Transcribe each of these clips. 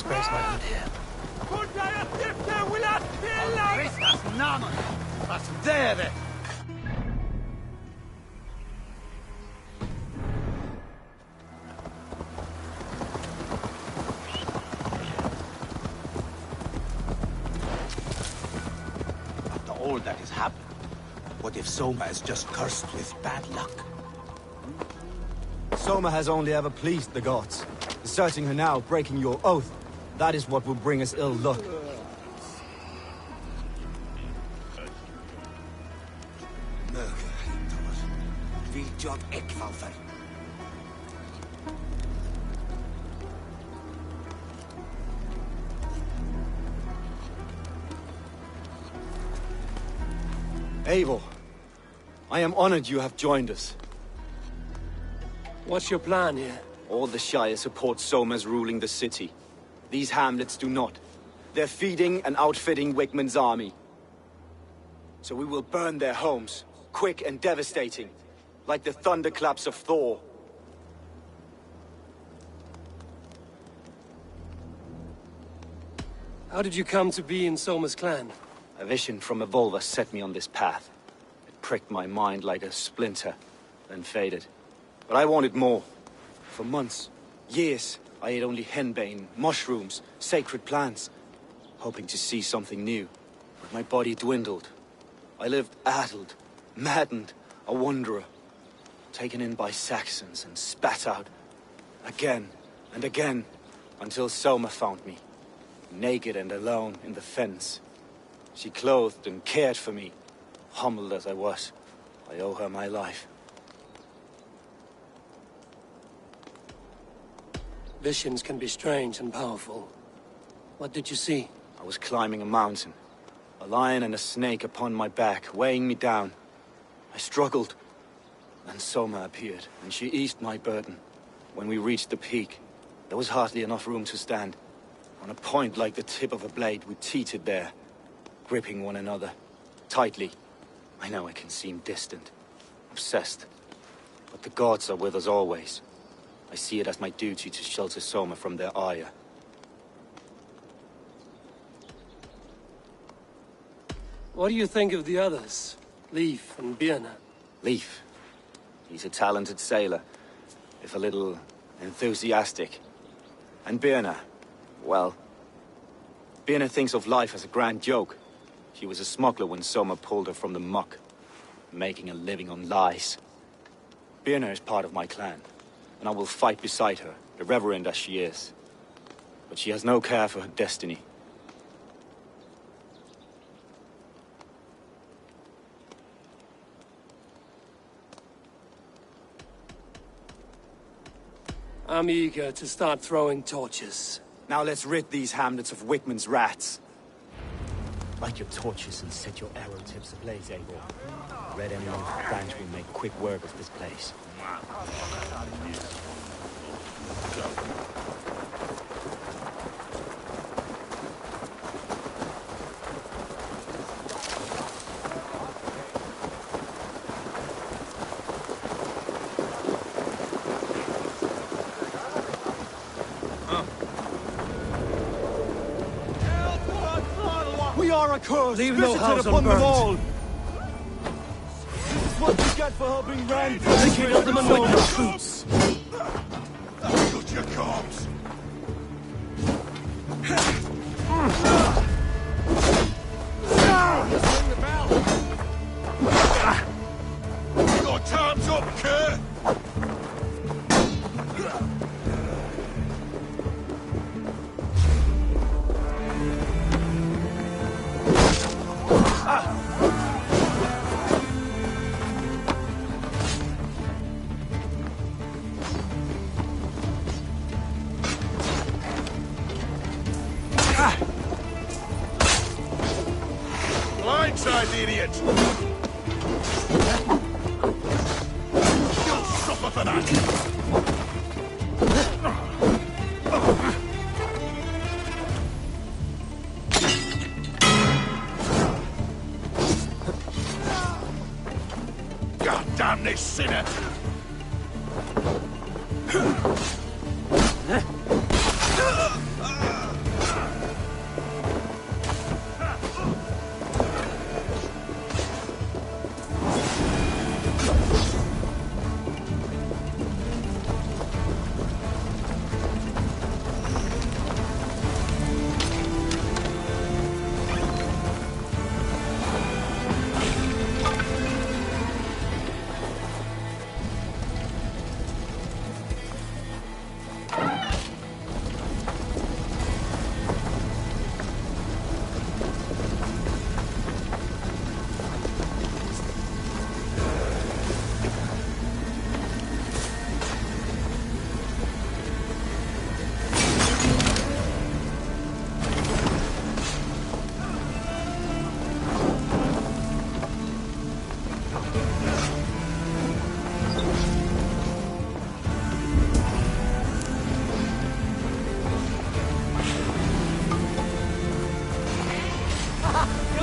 space island here. Christas namn! Was deve! After all that has happened, what if Soma is just cursed with bad luck? Soma has only ever pleased the gods. Deserting her now, breaking your oath, that is what will bring us ill luck. Eivor, I am honored you have joined us. What's your plan here? All the Shire support Soma's ruling the city. These hamlets do not. They're feeding and outfitting Wigmund's army. So we will burn their homes, quick and devastating, like the thunderclaps of Thor. How did you come to be in Soma's clan? A vision from a Volva set me on this path. It pricked my mind like a splinter, then faded. But I wanted more. For months, years, I ate only henbane, mushrooms, sacred plants, hoping to see something new. But my body dwindled. I lived addled, maddened, a wanderer, taken in by Saxons and spat out again and again, until Soma found me, naked and alone in the fens. She clothed and cared for me, humbled as I was. I owe her my life. Visions can be strange and powerful. What did you see? I was climbing a mountain. A lion and a snake upon my back, weighing me down. I struggled. Then Soma appeared, and she eased my burden. When we reached the peak, there was hardly enough room to stand. On a point like the tip of a blade, we teetered there, gripping one another, tightly. I know it can seem distant, obsessed, but the gods are with us always. I see it as my duty to shelter Soma from their ire. What do you think of the others? Leif and Birna? Leif. He's a talented sailor, if a little enthusiastic. And Birna, well, Birna thinks of life as a grand joke. She was a smuggler when Soma pulled her from the muck, making a living on lies. Birna is part of my clan, and I will fight beside her, irreverent as she is. But she has no care for her destiny. I'm eager to start throwing torches. Now let's rid these hamlets of Wigmund's rats. Light your torches and set your arrow tips ablaze, Eivor. Red Emerald branch will make quick work of this place. We are a curse, leave no house upon them all. unburned. This is what you get for helping Rand. Thinking of them and with the troops. Shut your comms! Ring the bell! Your time's up, Kerr! Blindside, the idiot! You'll suffer for that! God damn this sinner!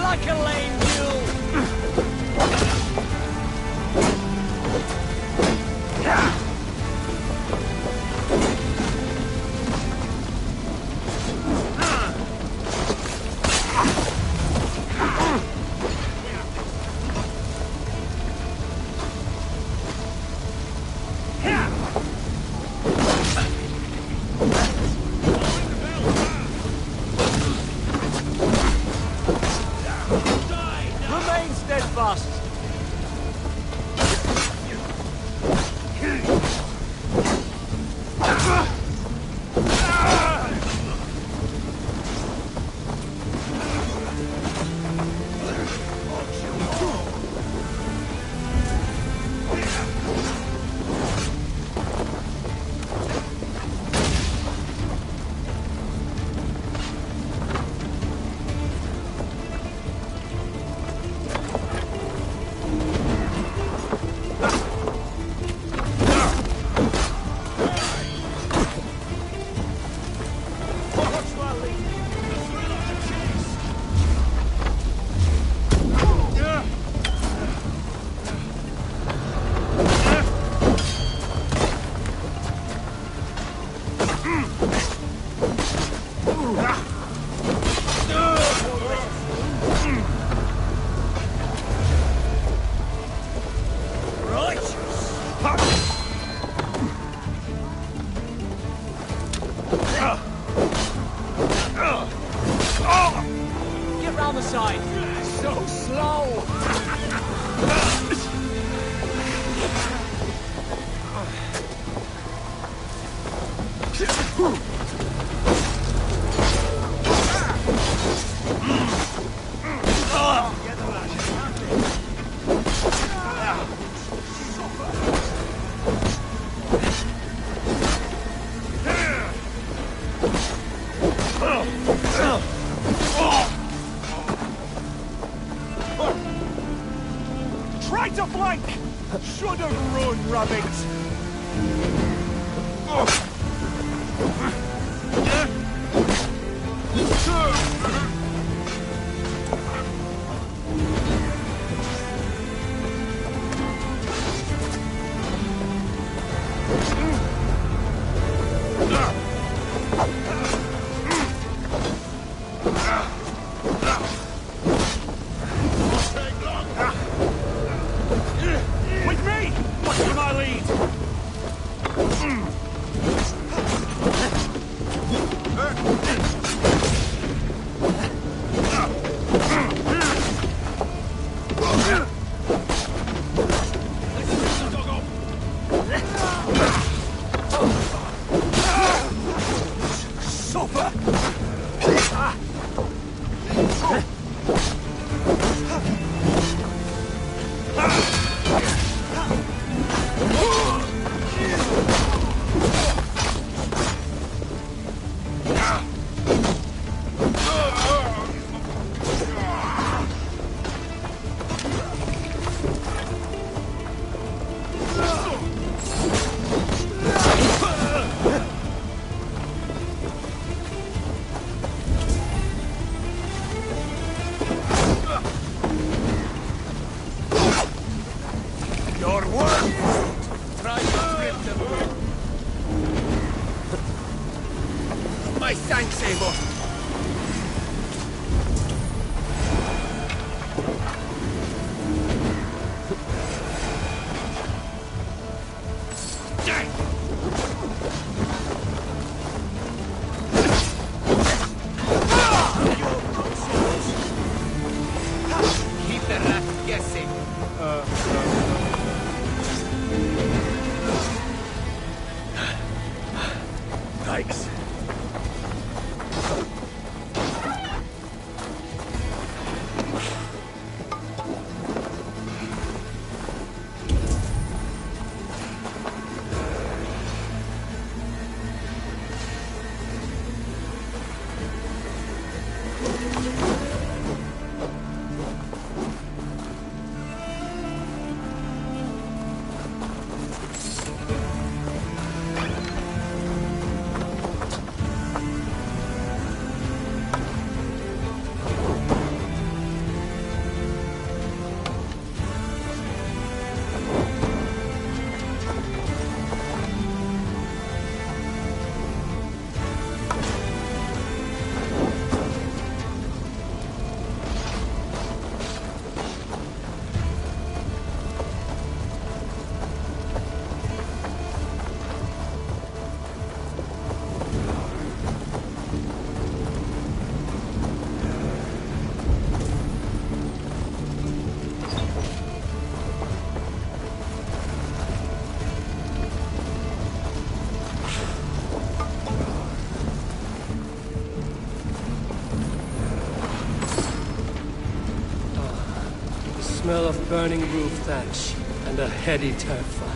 like a lame mule! Remain steadfast! Get round the side! So slow! Try to flank! Should have run, rabbit! With me! What can I lead? Your work! Try to grip them. My thanks, Eivor. Keep the rat guessing. Thanks. smell of burning roof thatch and a heady turf fire.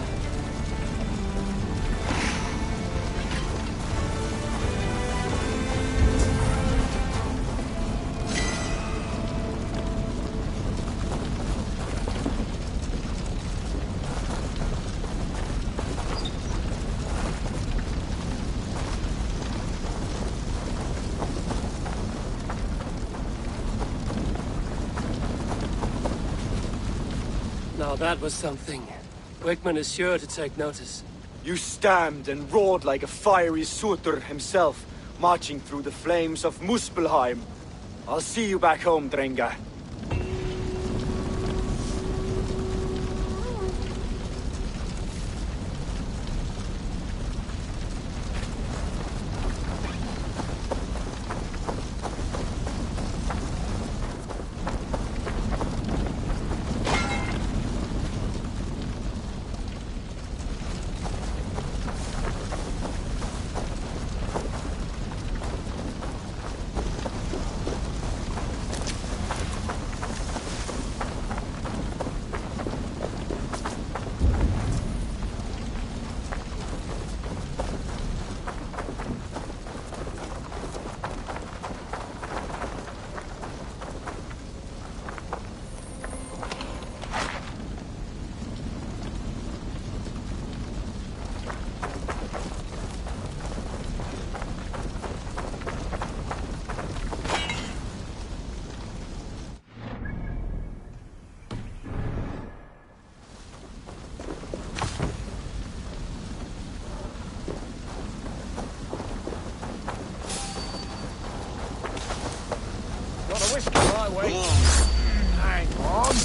Now that was something. Wickman is sure to take notice. You stamped and roared like a fiery Surtur himself, marching through the flames of Muspelheim. I'll see you back home, Drenga. Got a whiskey my way. Hang on.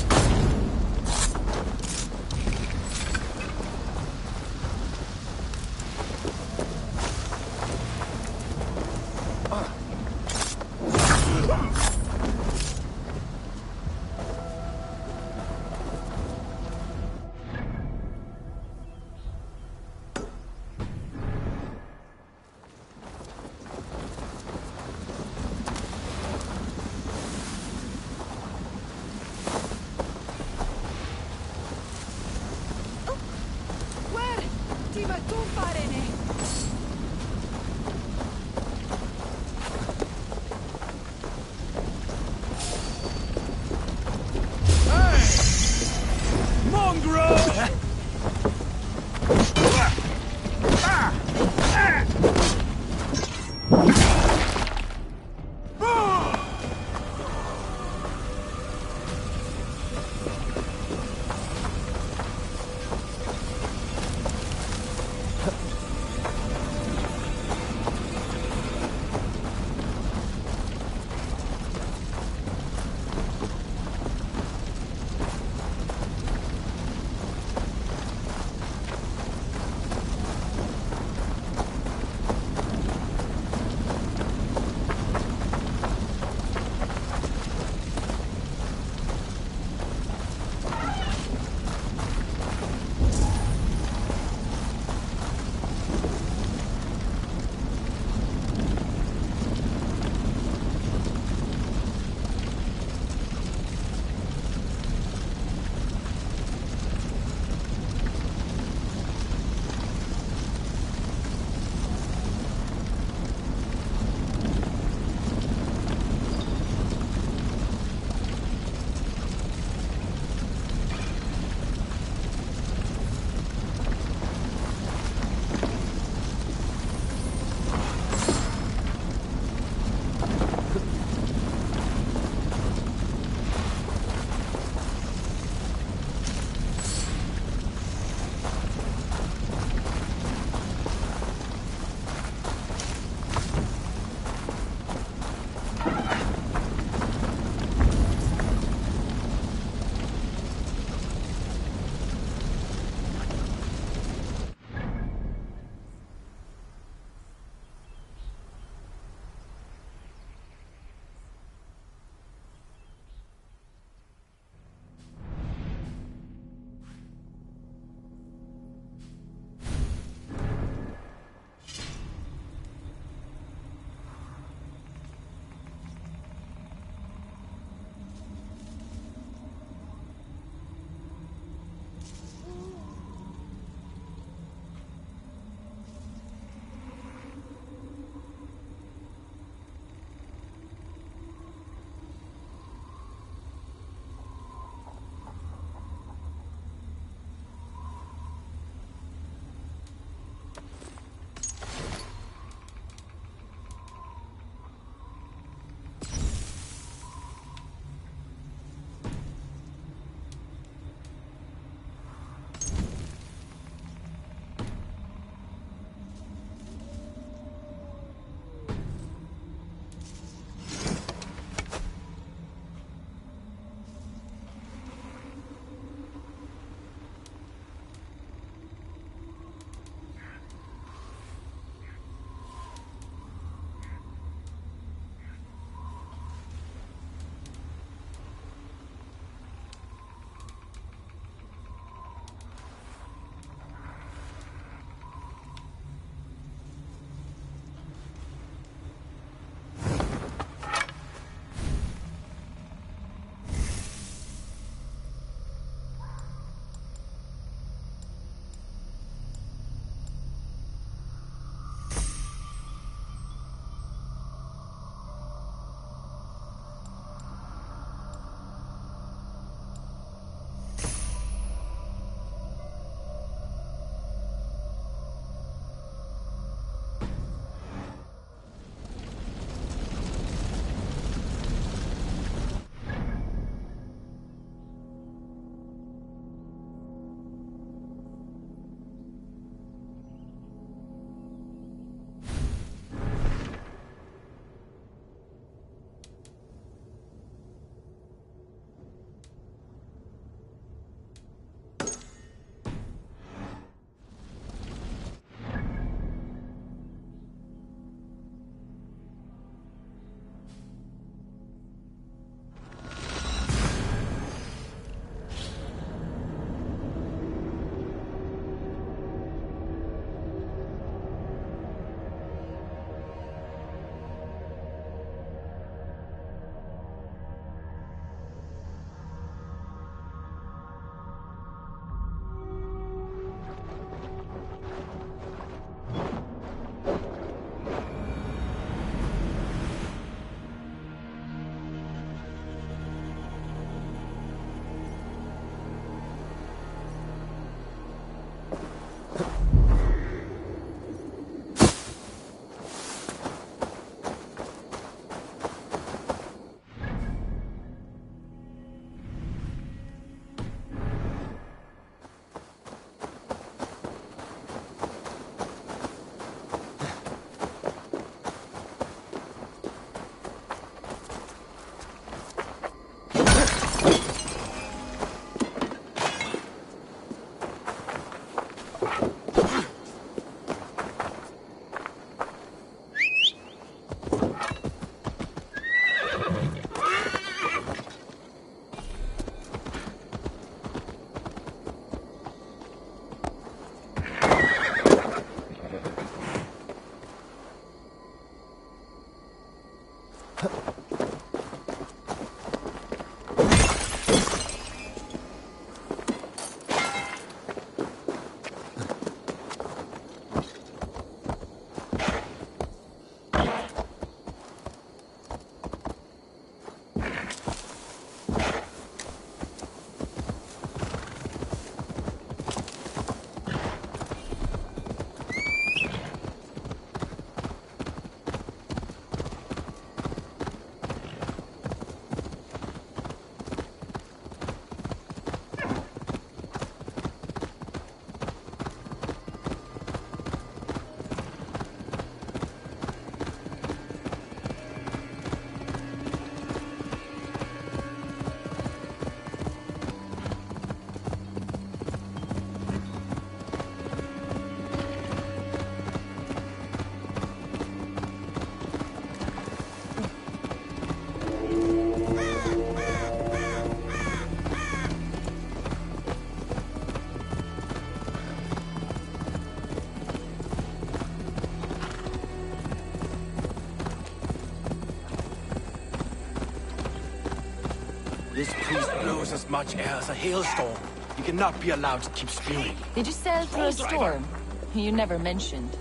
This priest blows as much air as a hailstorm. He cannot be allowed to keep spewing. Did you sail through a storm? You never mentioned.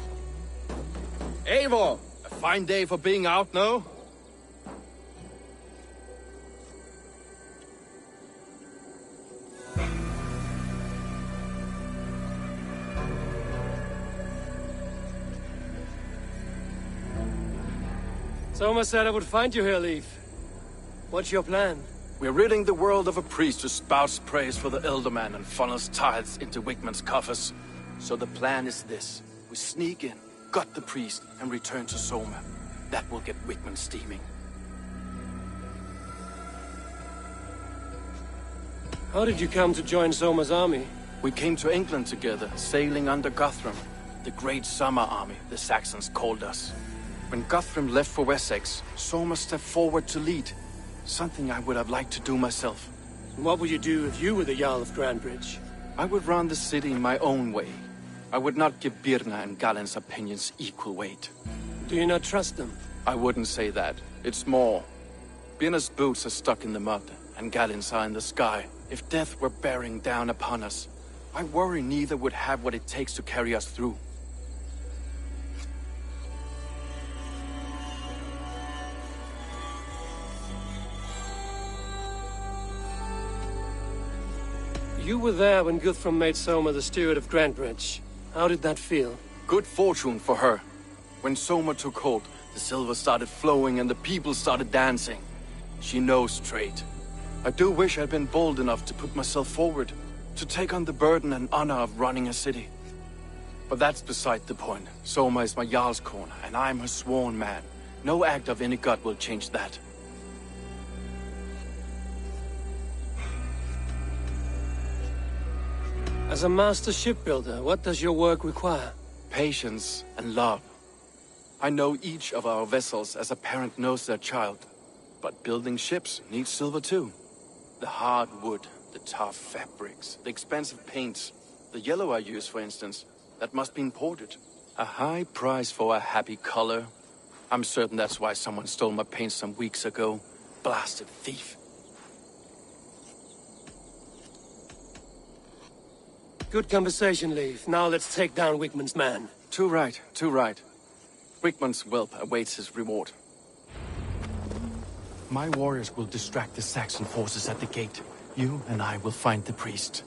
Eivor! A fine day for being out, no? Soma said I would find you here, Leif. What's your plan? We're ridding the world of a priest who spouts praise for the Elderman and funnels tithes into Wigman's coffers. So the plan is this. We sneak in, gut the priest, and return to Soma. That will get Wigman steaming. How did you come to join Soma's army? We came to England together, sailing under Guthrum. The Great Summer Army, the Saxons called us. When Guthrum left for Wessex, Soma stepped forward to lead. Something I would have liked to do myself. What would you do if you were the Jarl of Grandbridge? I would run the city my own way. I would not give Birna and Galen's opinions equal weight. Do you not trust them? I wouldn't say that. It's more. Birna's boots are stuck in the mud, and Galen's are in the sky. If death were bearing down upon us, I worry neither would have what it takes to carry us through. You were there when Guthrum made Soma the steward of Grandbridge. How did that feel? Good fortune for her. When Soma took hold, the silver started flowing and the people started dancing. She knows trade. I do wish I'd been bold enough to put myself forward, to take on the burden and honor of running a city. But that's beside the point. Soma is my Jarl's corner, and I'm her sworn man. No act of any god will change that. As a master shipbuilder, what does your work require? Patience and love. I know each of our vessels as a parent knows their child. But building ships needs silver too. The hard wood, the tough fabrics, the expensive paints. The yellow I use, for instance, that must be imported. A high price for a happy color. I'm certain that's why someone stole my paint some weeks ago. Blasted thief. Good conversation, Leif. Now let's take down Wigman's man. Too right, too right. Wigman's whelp awaits his reward. My warriors will distract the Saxon forces at the gate. You and I will find the priest.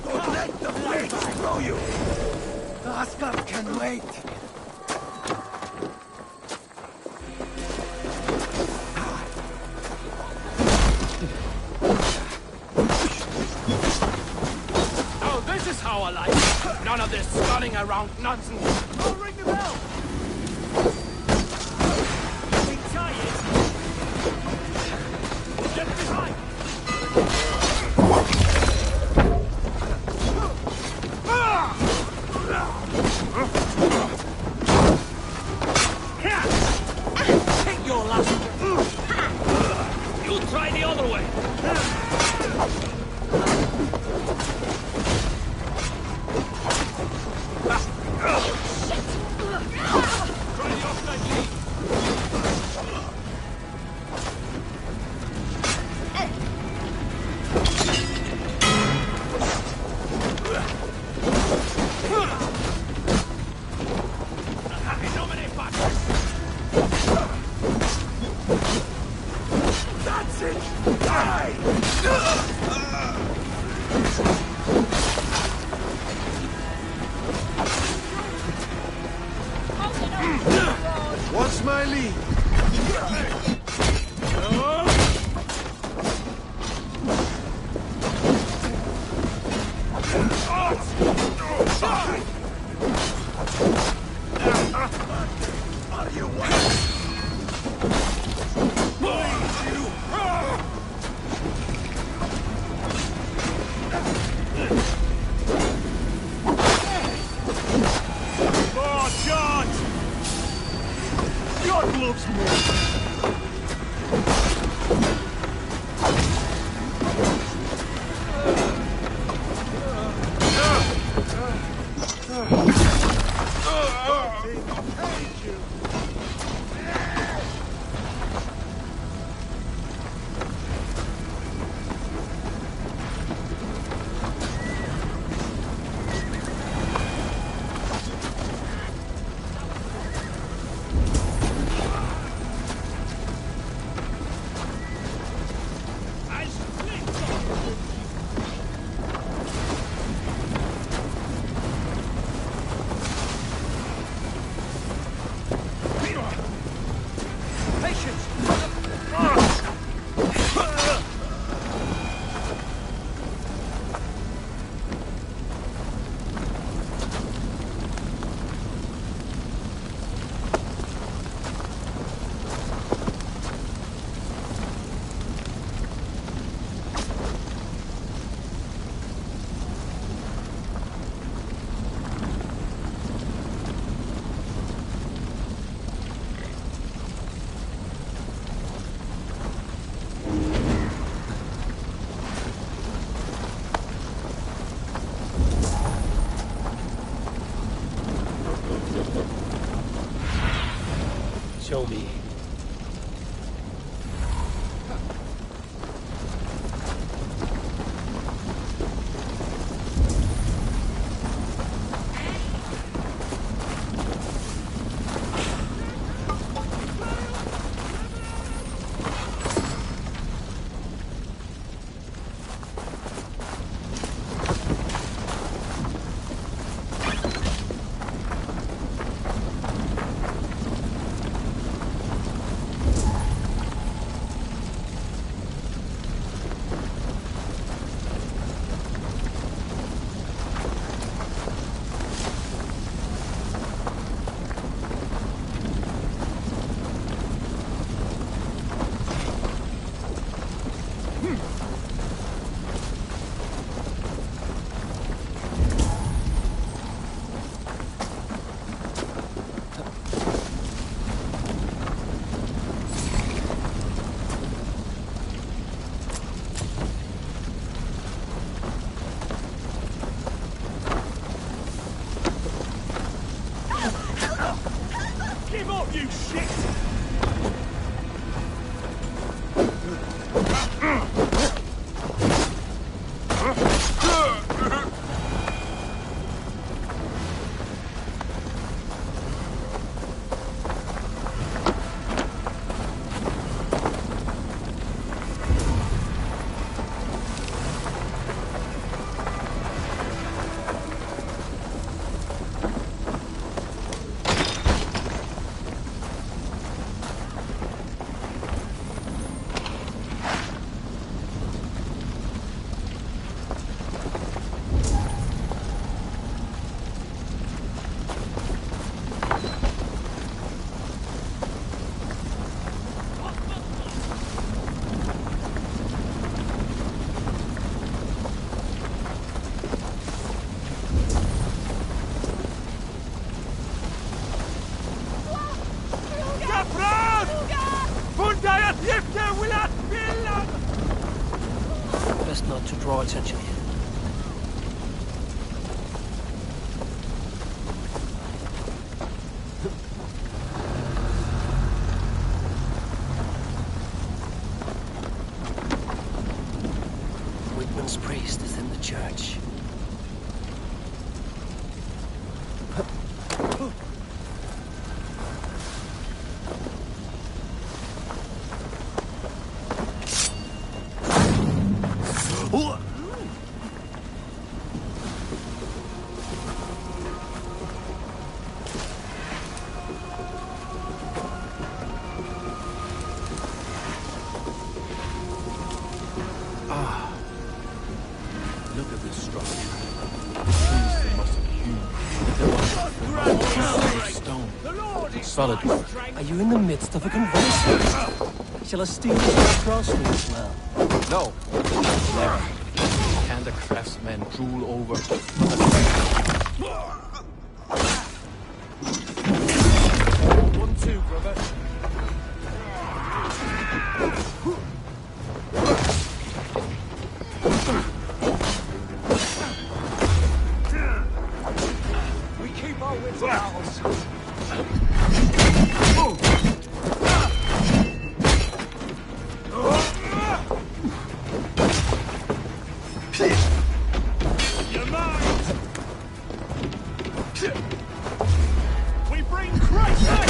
Don't let the weight throw you! Asgard can wait! Oh, this is how I like it. None of this stunning around nonsense. I'll ring the bell! Be tired! Get behind! Take your last! You'll try the other way! What's my lead? Are you one? Oh, God! God loves me! Show me. Give up, you shit! Best not to draw attention here. Whitman's priest is in the church. solid work. Are you in the midst of a conversion? Shall I steal this cross as well? No, never. Can the craftsman drool over? One, two, brother. We keep our wits about us. You're mine! We bring Christ back!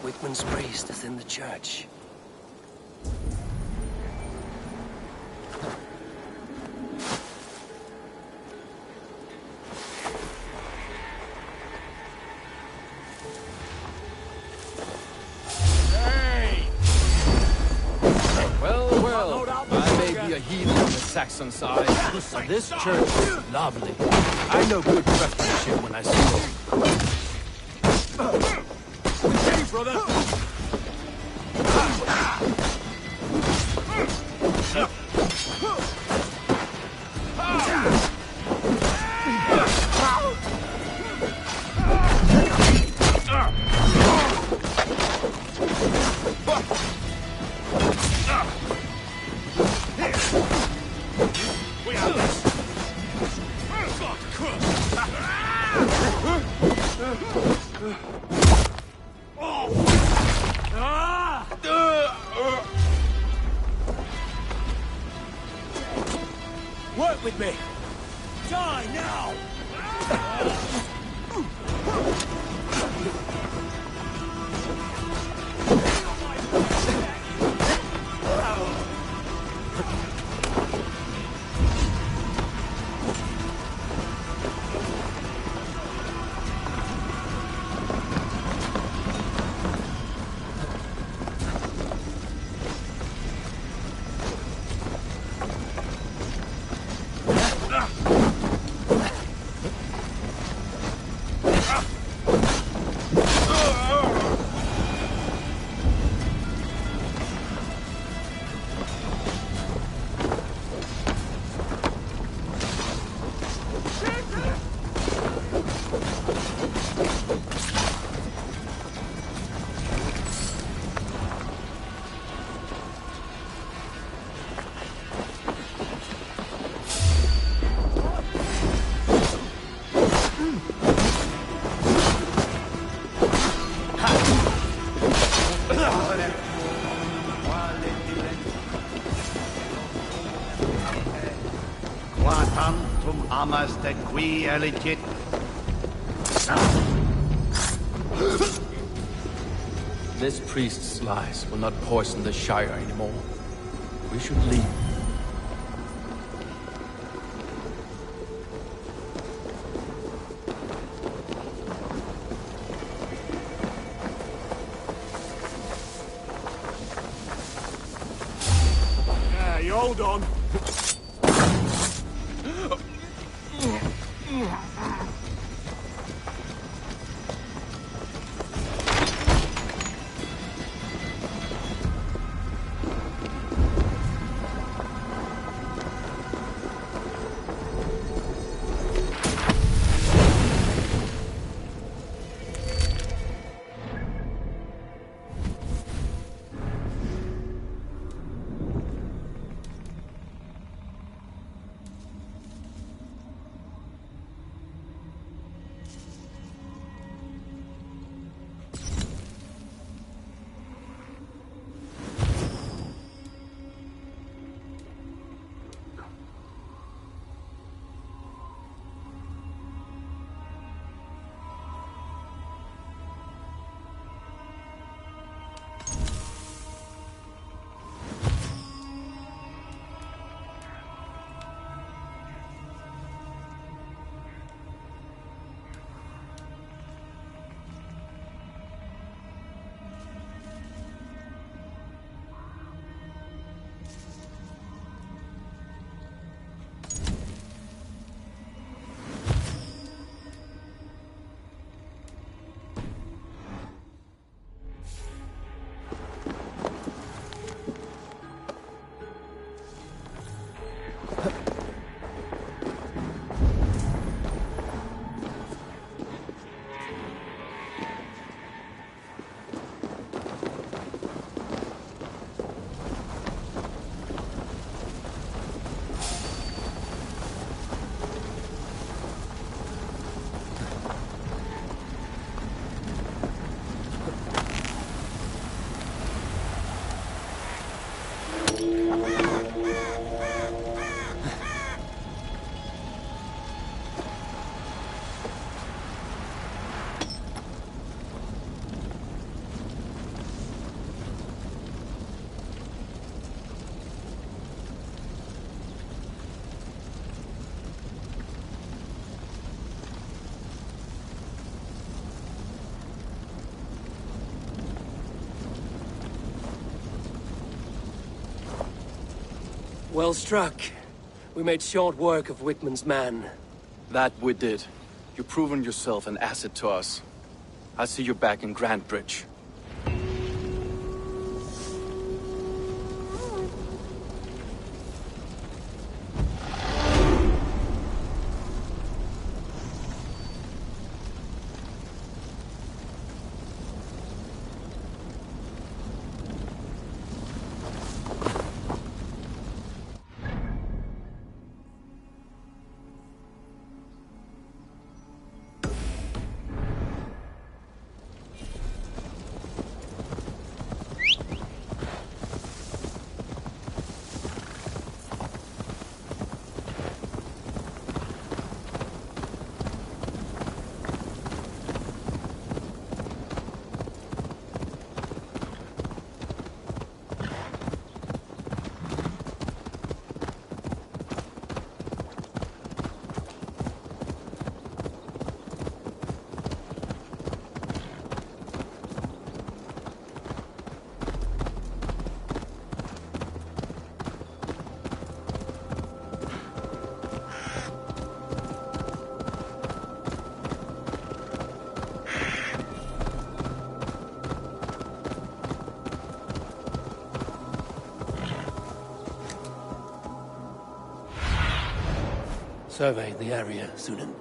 Wickman's priest is in the church. I may be a heathen on the Saxon side, but this church is lovely. I know good craftsmanship when I see it. Hey, brother! Work with me! Die now! Qua tantum amaste qui eligit. This priest's lies will not poison the Shire anymore. We should leave. Yeah, you hold on. Well struck. We made short work of Wickman's man. That we did. You've proven yourself an asset to us. I see you back in Grantbridge. Survey the area, Sunan.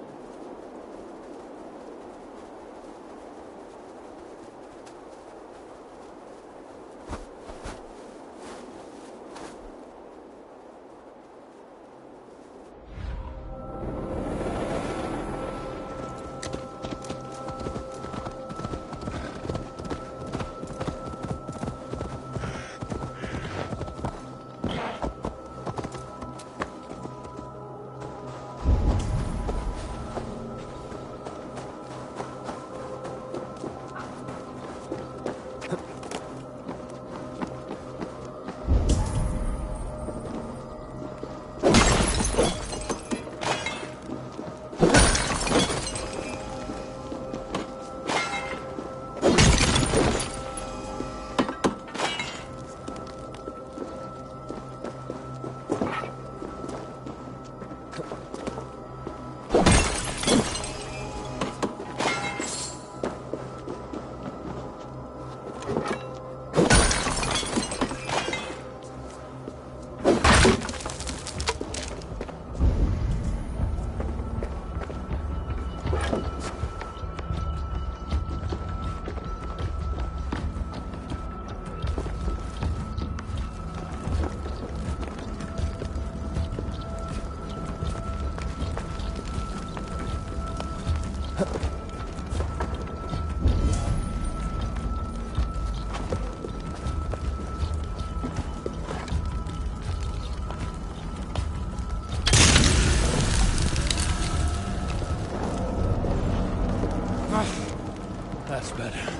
That's better.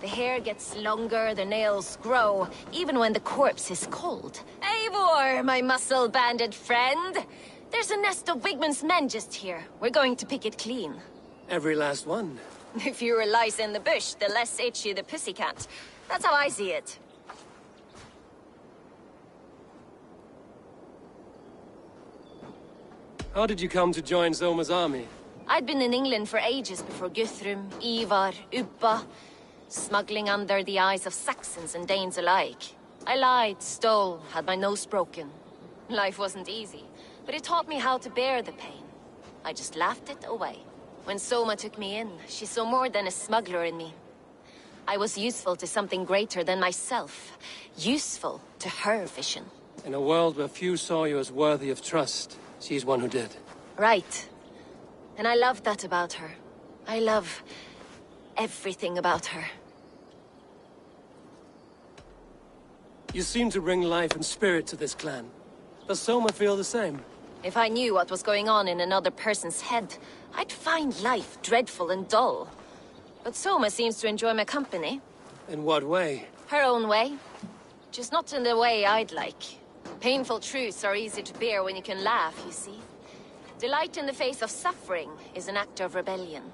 The hair gets longer, the nails grow, even when the corpse is cold. Eivor, my muscle-banded friend! There's a nest of Wigman's men just here. We're going to pick it clean. Every last one. The fewer lice in the bush, the less itchy the pussycat. That's how I see it. How did you come to join Zoma's army? I'd been in England for ages before Guthrum, Ivar, Ubba, smuggling under the eyes of Saxons and Danes alike. I lied, stole, had my nose broken. Life wasn't easy, but it taught me how to bear the pain. I just laughed it away. When Soma took me in, she saw more than a smuggler in me. I was useful to something greater than myself. Useful to her vision. In a world where few saw you as worthy of trust, she's one who did. Right. And I love that about her. I love everything about her. You seem to bring life and spirit to this clan. Does Soma feel the same? If I knew what was going on in another person's head, I'd find life dreadful and dull. But Soma seems to enjoy my company. In what way? Her own way. Just not in the way I'd like. Painful truths are easy to bear when you can laugh, you see. Delight in the face of suffering is an act of rebellion.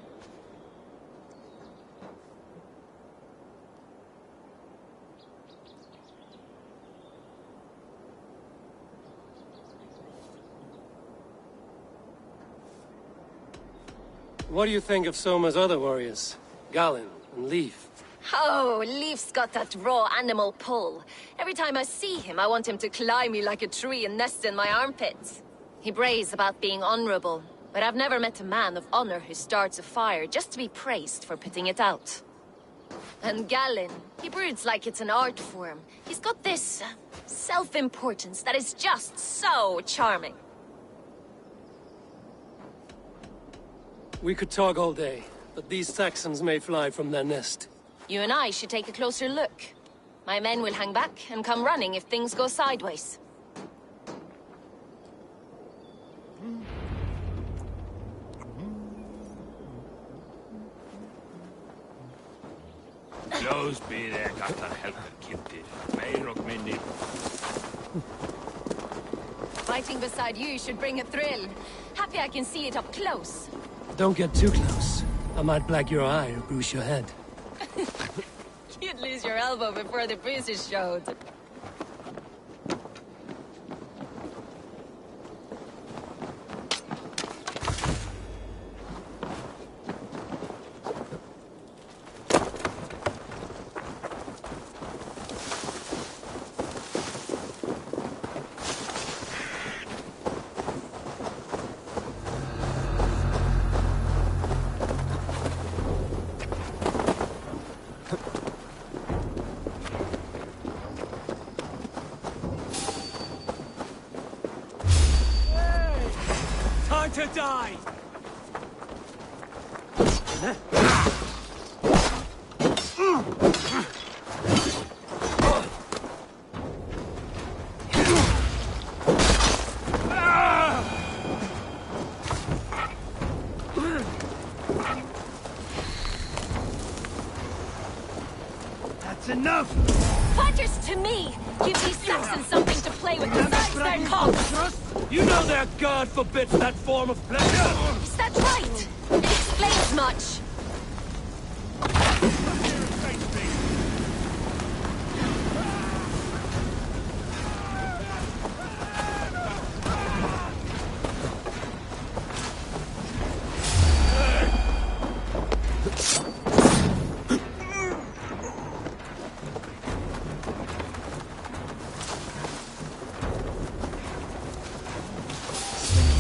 What do you think of Soma's other warriors? Galen and Leif? Oh, Leif's got that raw animal pull. Every time I see him, I want him to climb me like a tree and nest in my armpits. He brays about being honorable, but I've never met a man of honor who starts a fire just to be praised for putting it out. And Galen, he broods like it's an art form. He's got this self-importance that is just so charming. We could talk all day, but these Saxons may fly from their nest. You and I should take a closer look. My men will hang back and come running if things go sideways. Ljós býði allar helgar kynntir. Meir og minni. Fighting beside you should bring a thrill. Happy I can see it up close. Don't get too close. I might black your eye or bruise your head. You'd lose your elbow before the bruises showed. To die! That's enough! Fighters to me! Give these Saxons something to play with besides their cocks! You know that God forbids that form of pleasure! Is that right? It explains much.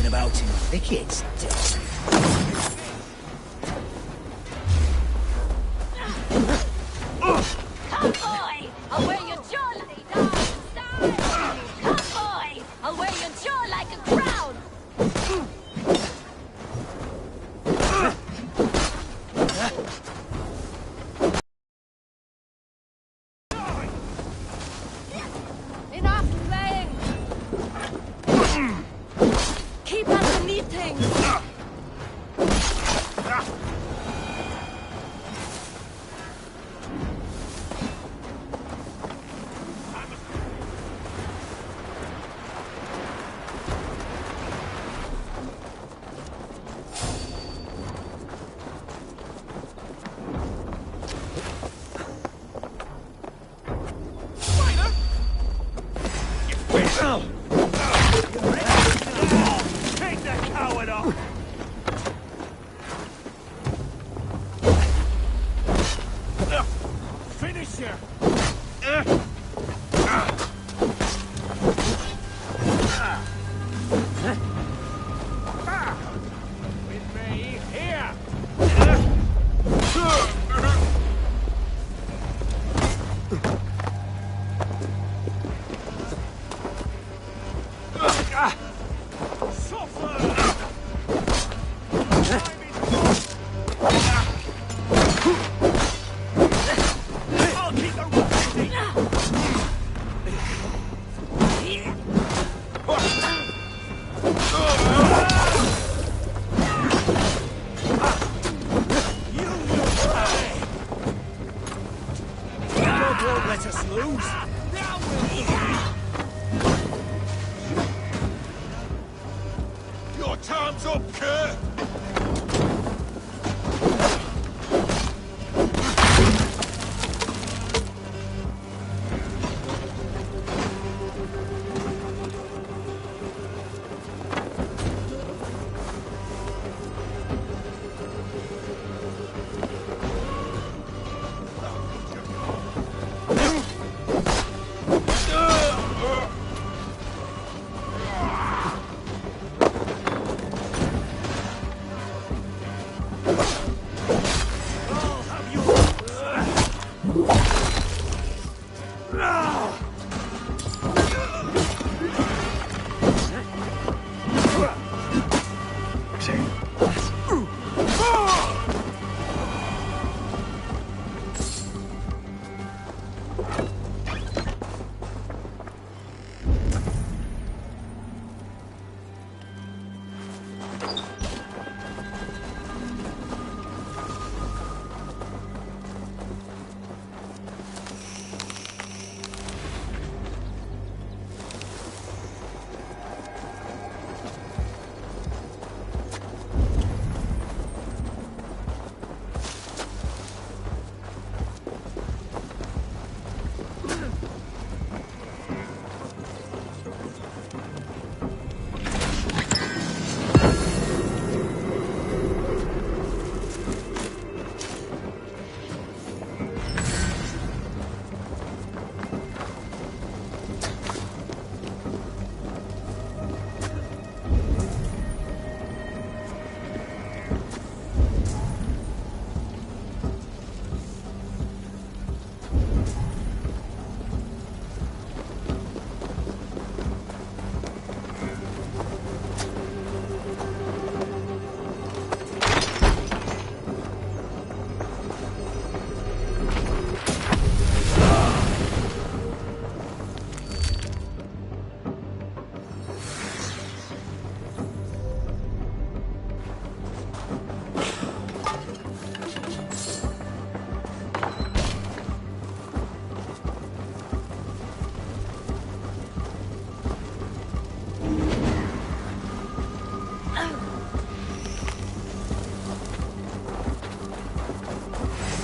About in thickets. Cowboy! I'll wear your jaw like Cowboy! I'll wear your jaw like a crown! Enough playing! Keep at the meeting! head off! Finish here! With me, here! I'll keep the rest. God won't let us lose. Now Your time's up, Kurt!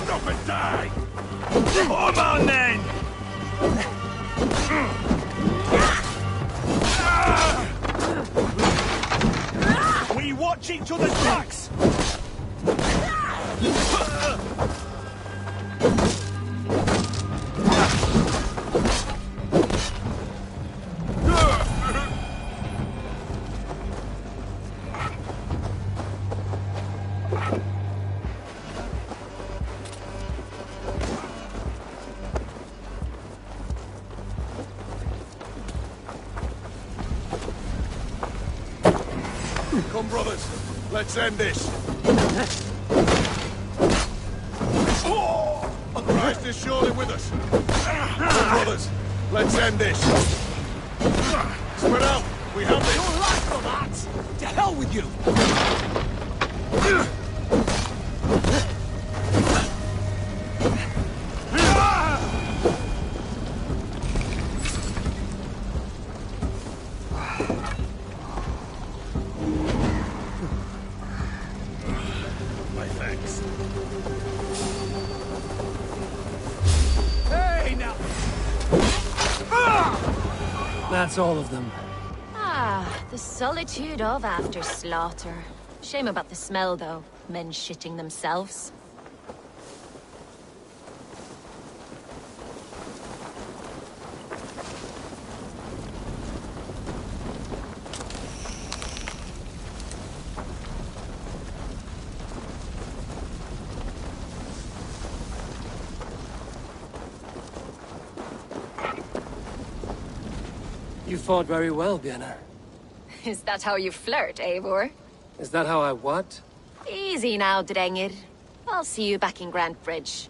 stop and die! Come on then! We watch each other's backs! Come, brothers. Let's end this. Christ is surely with us. Come, brothers. Let's end this. Spread out. We have this. You're right for that! To hell with you! My thanks. Hey, now! That's all of them. Ah, the The solitude of after slaughter. Shame about the smell, though. Men shitting themselves. You fought very well, Vienna. Is that how you flirt, Eivor? Is that how I what? Easy now, Drengir. I'll see you back in Grand Bridge.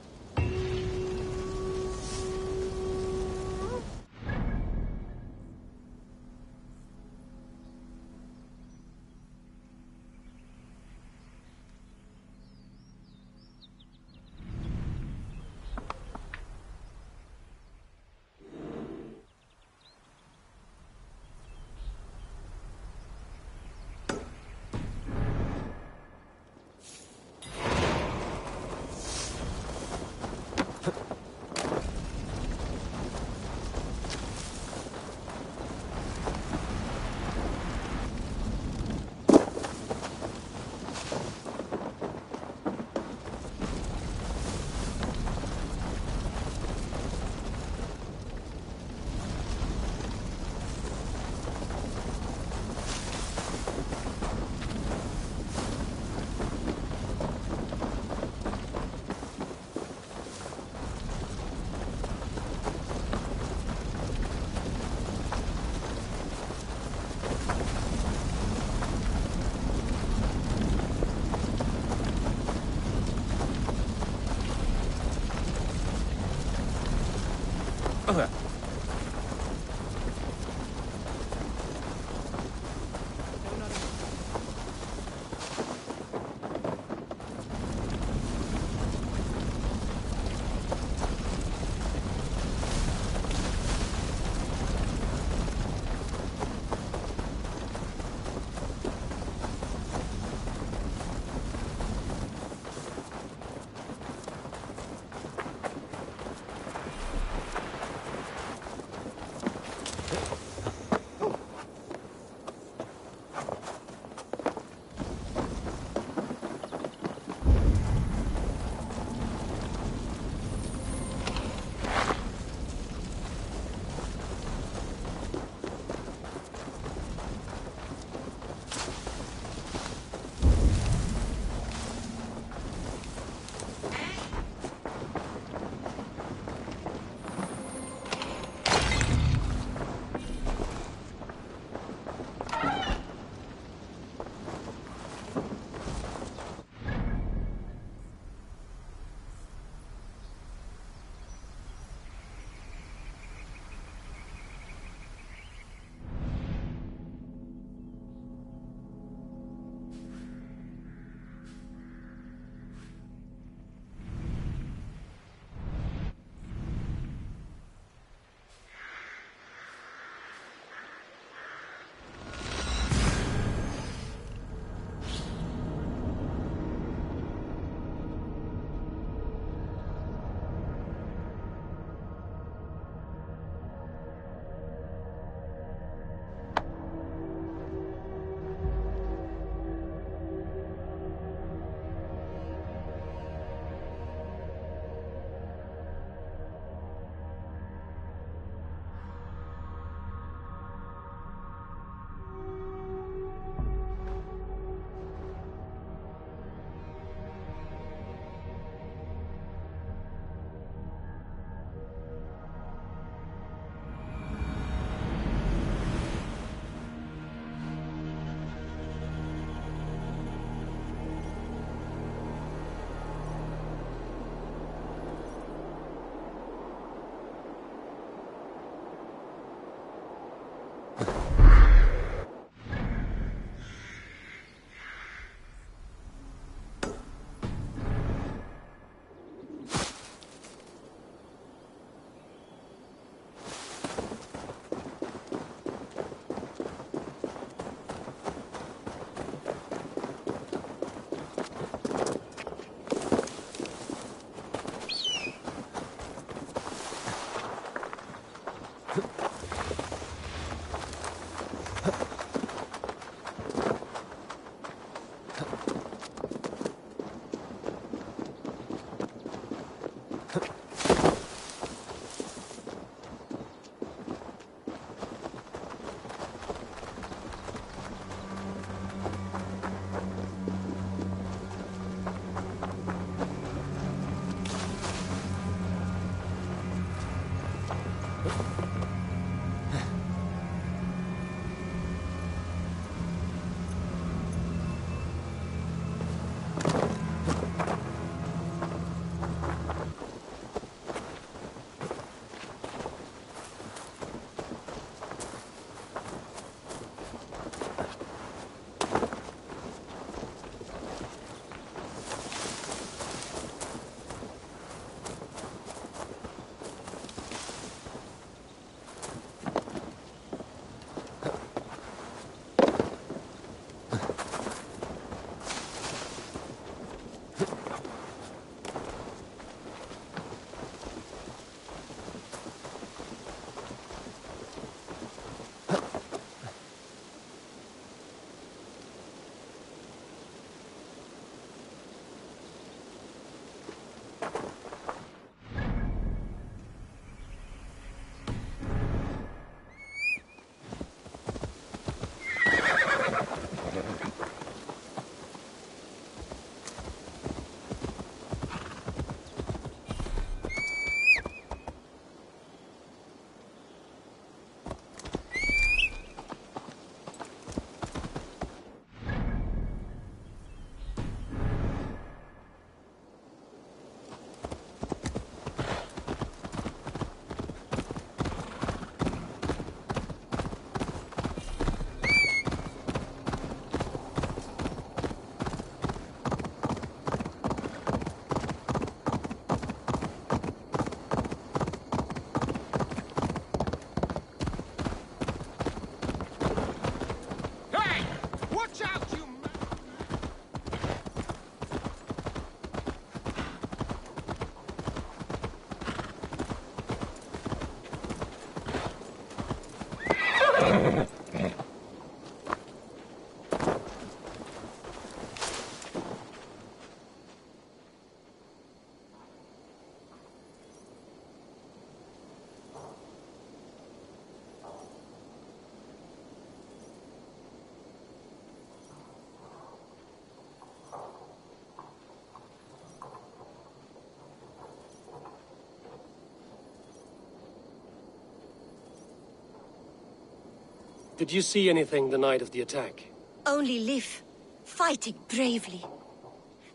Did you see anything the night of the attack? Only Lif, fighting bravely.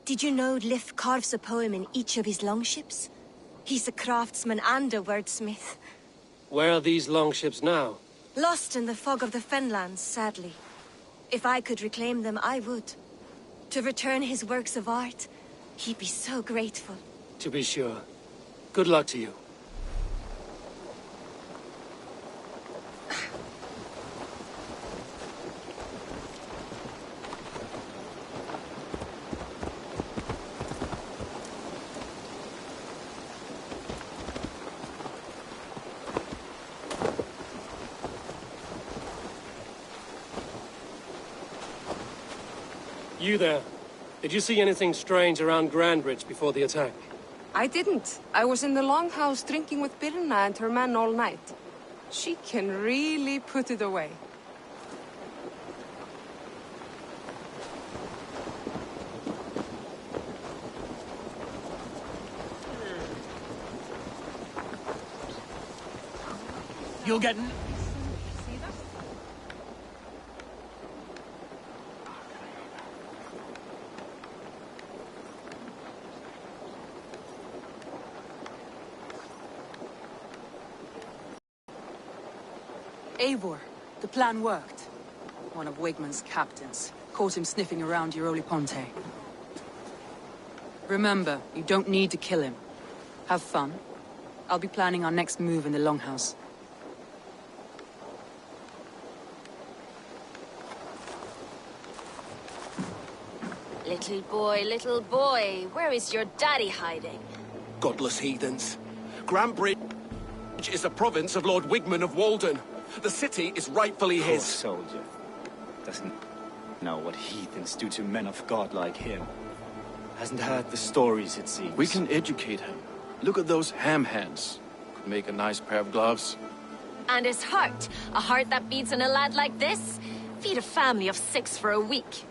Did you know Lif carves a poem in each of his longships? He's a craftsman and a wordsmith. Where are these longships now? Lost in the fog of the Fenlands, sadly. If I could reclaim them, I would. To return his works of art, he'd be so grateful. To be sure. Good luck to you. You there. Did you see anything strange around Grandbridge before the attack? I didn't. I was in the longhouse drinking with Birna and her men all night. She can really put it away. You'll get... Eivor, the plan worked. One of Wigmund's captains caught him sniffing around Euroli Ponte. Remember, you don't need to kill him. Have fun. I'll be planning our next move in the Longhouse. Little boy, where is your daddy hiding? Godless heathens. Grandbridge is the province of Lord Wigmund of Walden. The city is rightfully Poor his. soldier. Doesn't know what heathens do to men of God like him. Hasn't heard the stories, it seems. We can educate him. Look at those ham hands. Could make a nice pair of gloves. And his heart. A heart that beats in a lad like this? Feed a family of 6 for a week.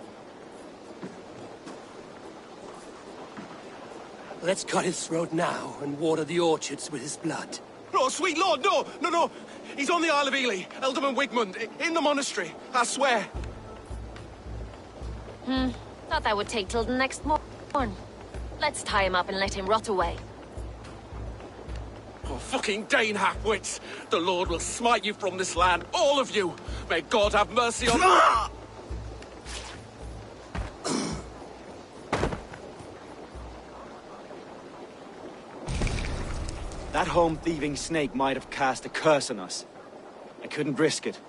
Let's cut his throat now and water the orchards with his blood. Oh, sweet lord, no, no, no. He's on the Isle of Ely, Ealdorman Wigmund, in the monastery, I swear. Thought that would take till the next morn. Let's tie him up and let him rot away. Oh, fucking Dane halfwits. The Lord will smite you from this land, all of you. May God have mercy on... That home-thieving snake might have cast a curse on us. I couldn't risk it.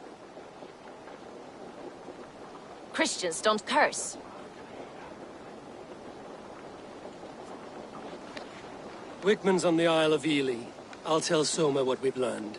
Christians don't curse. Wigmund's on the Isle of Ely. I'll tell Soma what we've learned.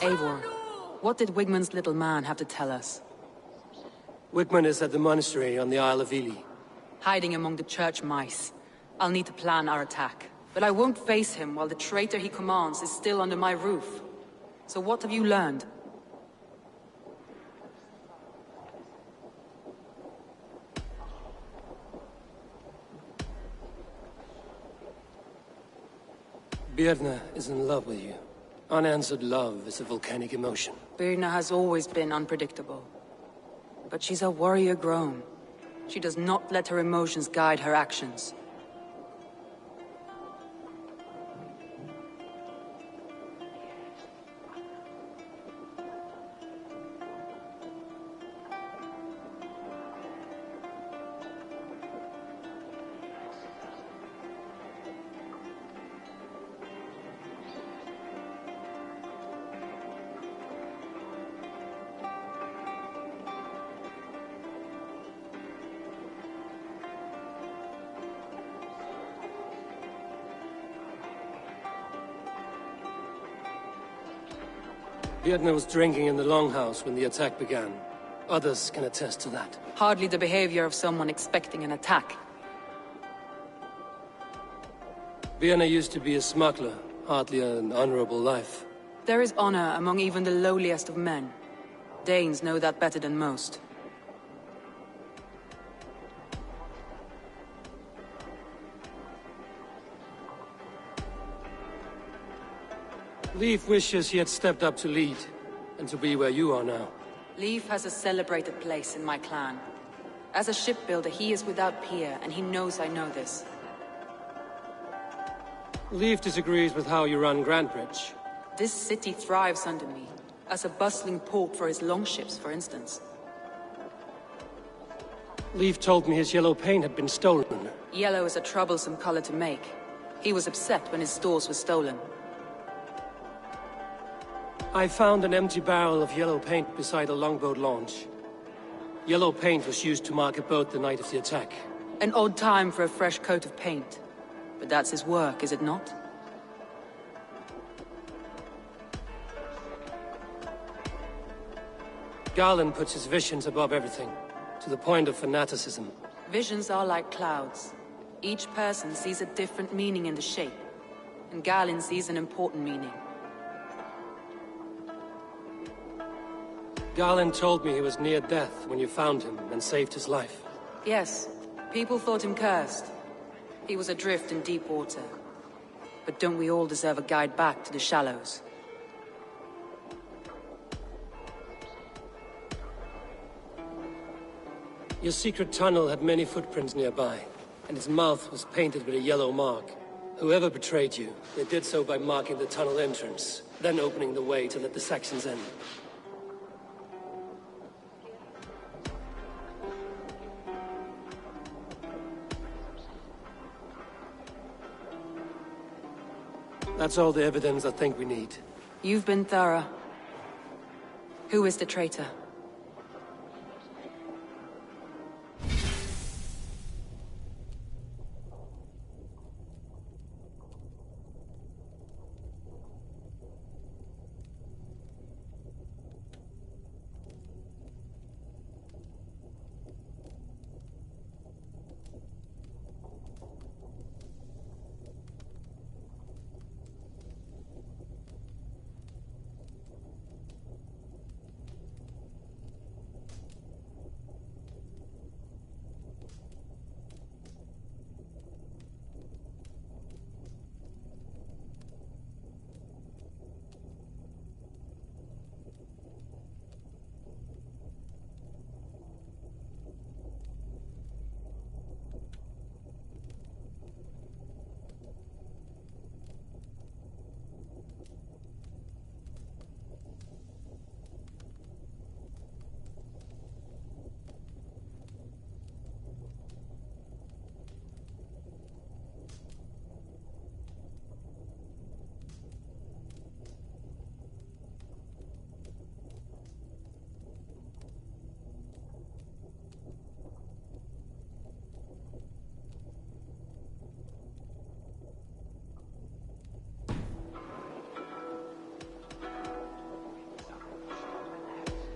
Eivor, what did Wigmund's little man have to tell us? Wickman is at the monastery on the Isle of Ely. Hiding among the church mice. I'll need to plan our attack. But I won't face him while the traitor he commands is still under my roof. So what have you learned? Birna is in love with you. Unanswered love is a volcanic emotion. Birna has always been unpredictable. But she's a warrior grown. She does not let her emotions guide her actions. Birna was drinking in the Longhouse when the attack began. Others can attest to that. Hardly the behavior of someone expecting an attack. Birna used to be a smuggler, hardly an honorable life. There is honor among even the lowliest of men. Danes know that better than most. Leif wishes he had stepped up to lead, and to be where you are now. Leif has a celebrated place in my clan. As a shipbuilder, he is without peer, and he knows I know this. Leif disagrees with how you run Grantbridge. This city thrives under me, as a bustling port for his longships, for instance. Leif told me his yellow paint had been stolen. Yellow is a troublesome color to make. He was upset when his stores were stolen. I found an empty barrel of yellow paint beside a longboat launch. Yellow paint was used to mark a boat the night of the attack. An odd time for a fresh coat of paint. But that's his work, is it not? Garland puts his visions above everything, to the point of fanaticism. Visions are like clouds. Each person sees a different meaning in the shape, and Garland sees an important meaning. Garland told me he was near death when you found him and saved his life. Yes, people thought him cursed. He was adrift in deep water. But don't we all deserve a guide back to the shallows? Your secret tunnel had many footprints nearby, and its mouth was painted with a yellow mark. Whoever betrayed you, they did so by marking the tunnel entrance, then opening the way to let the Saxons in. That's all the evidence I think we need. You've been thorough. Who is the traitor?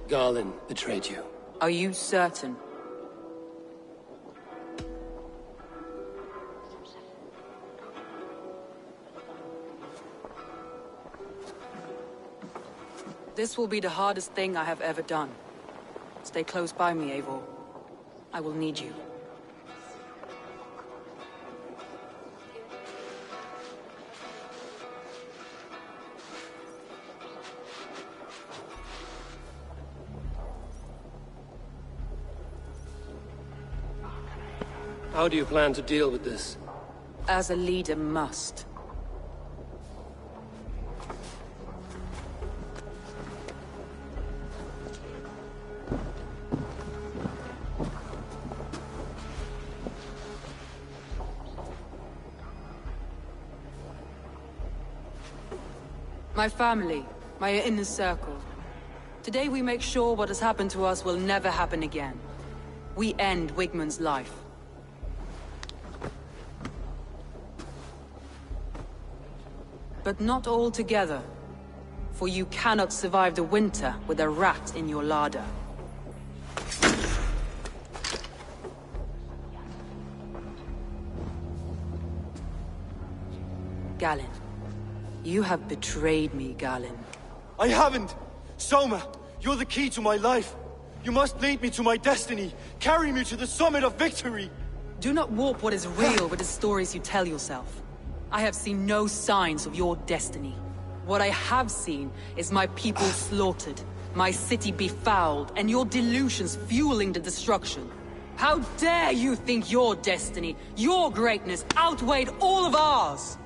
Garlin betrayed you. Are you certain? This will be the hardest thing I have ever done. Stay close by me, Eivor. I will need you. How do you plan to deal with this? As a leader must. My family, my inner circle. Today we make sure what has happened to us will never happen again. We end Wigmund's life. But not all together. For you cannot survive the winter with a rat in your larder. Galinn. You have betrayed me, Galinn. I haven't! Soma, you're the key to my life. You must lead me to my destiny. Carry me to the summit of victory. Do not warp what is real with the stories you tell yourself. I have seen no signs of your destiny. What I have seen is my people slaughtered, my city befouled, and your delusions fueling the destruction. How dare you think your destiny, your greatness, outweighed all of ours?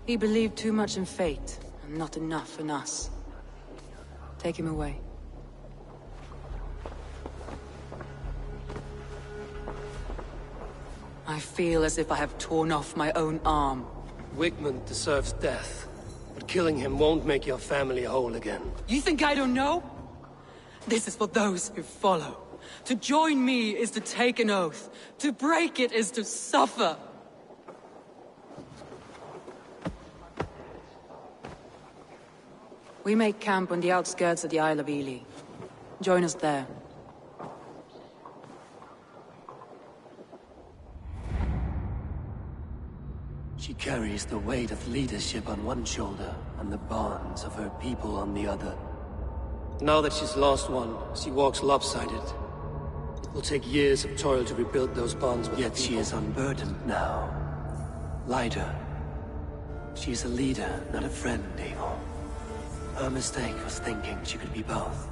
He believed too much in fate, and not enough in us. Take him away. I feel as if I have torn off my own arm. Wigmund deserves death, but killing him won't make your family whole again. You think I don't know? This is for those who follow. To join me is to take an oath. To break it is to suffer. We make camp on the outskirts of the Isle of Ely. Join us there. She carries the weight of leadership on one shoulder, and the bonds of her people on the other. Now that she's lost one, she walks lopsided. It will take years of toil to rebuild those bonds with her people. Yet she is unburdened now. Lighter. She is a leader, not a friend, Eivor. Her mistake was thinking she could be both.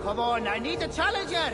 Come on, I need a challenger!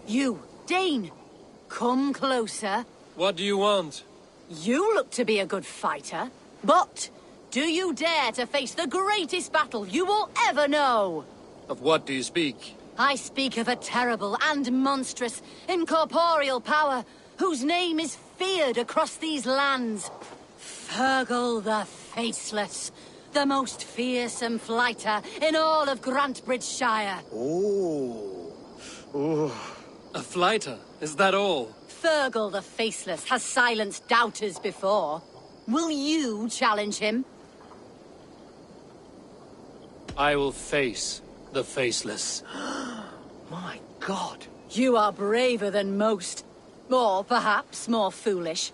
You, Dane! Come closer. What do you want? You look to be a good fighter, but do you dare to face the greatest battle you will ever know? Of what do you speak? I speak of a terrible and monstrous, incorporeal power, whose name is feared across these lands. Fergal the Faceless, the most fearsome fighter in all of Grantebridgeshire. A fighter? Is that all? Fergal the Faceless has silenced doubters before. Will you challenge him? I will face the Faceless. My God. You are braver than most. Or perhaps more foolish.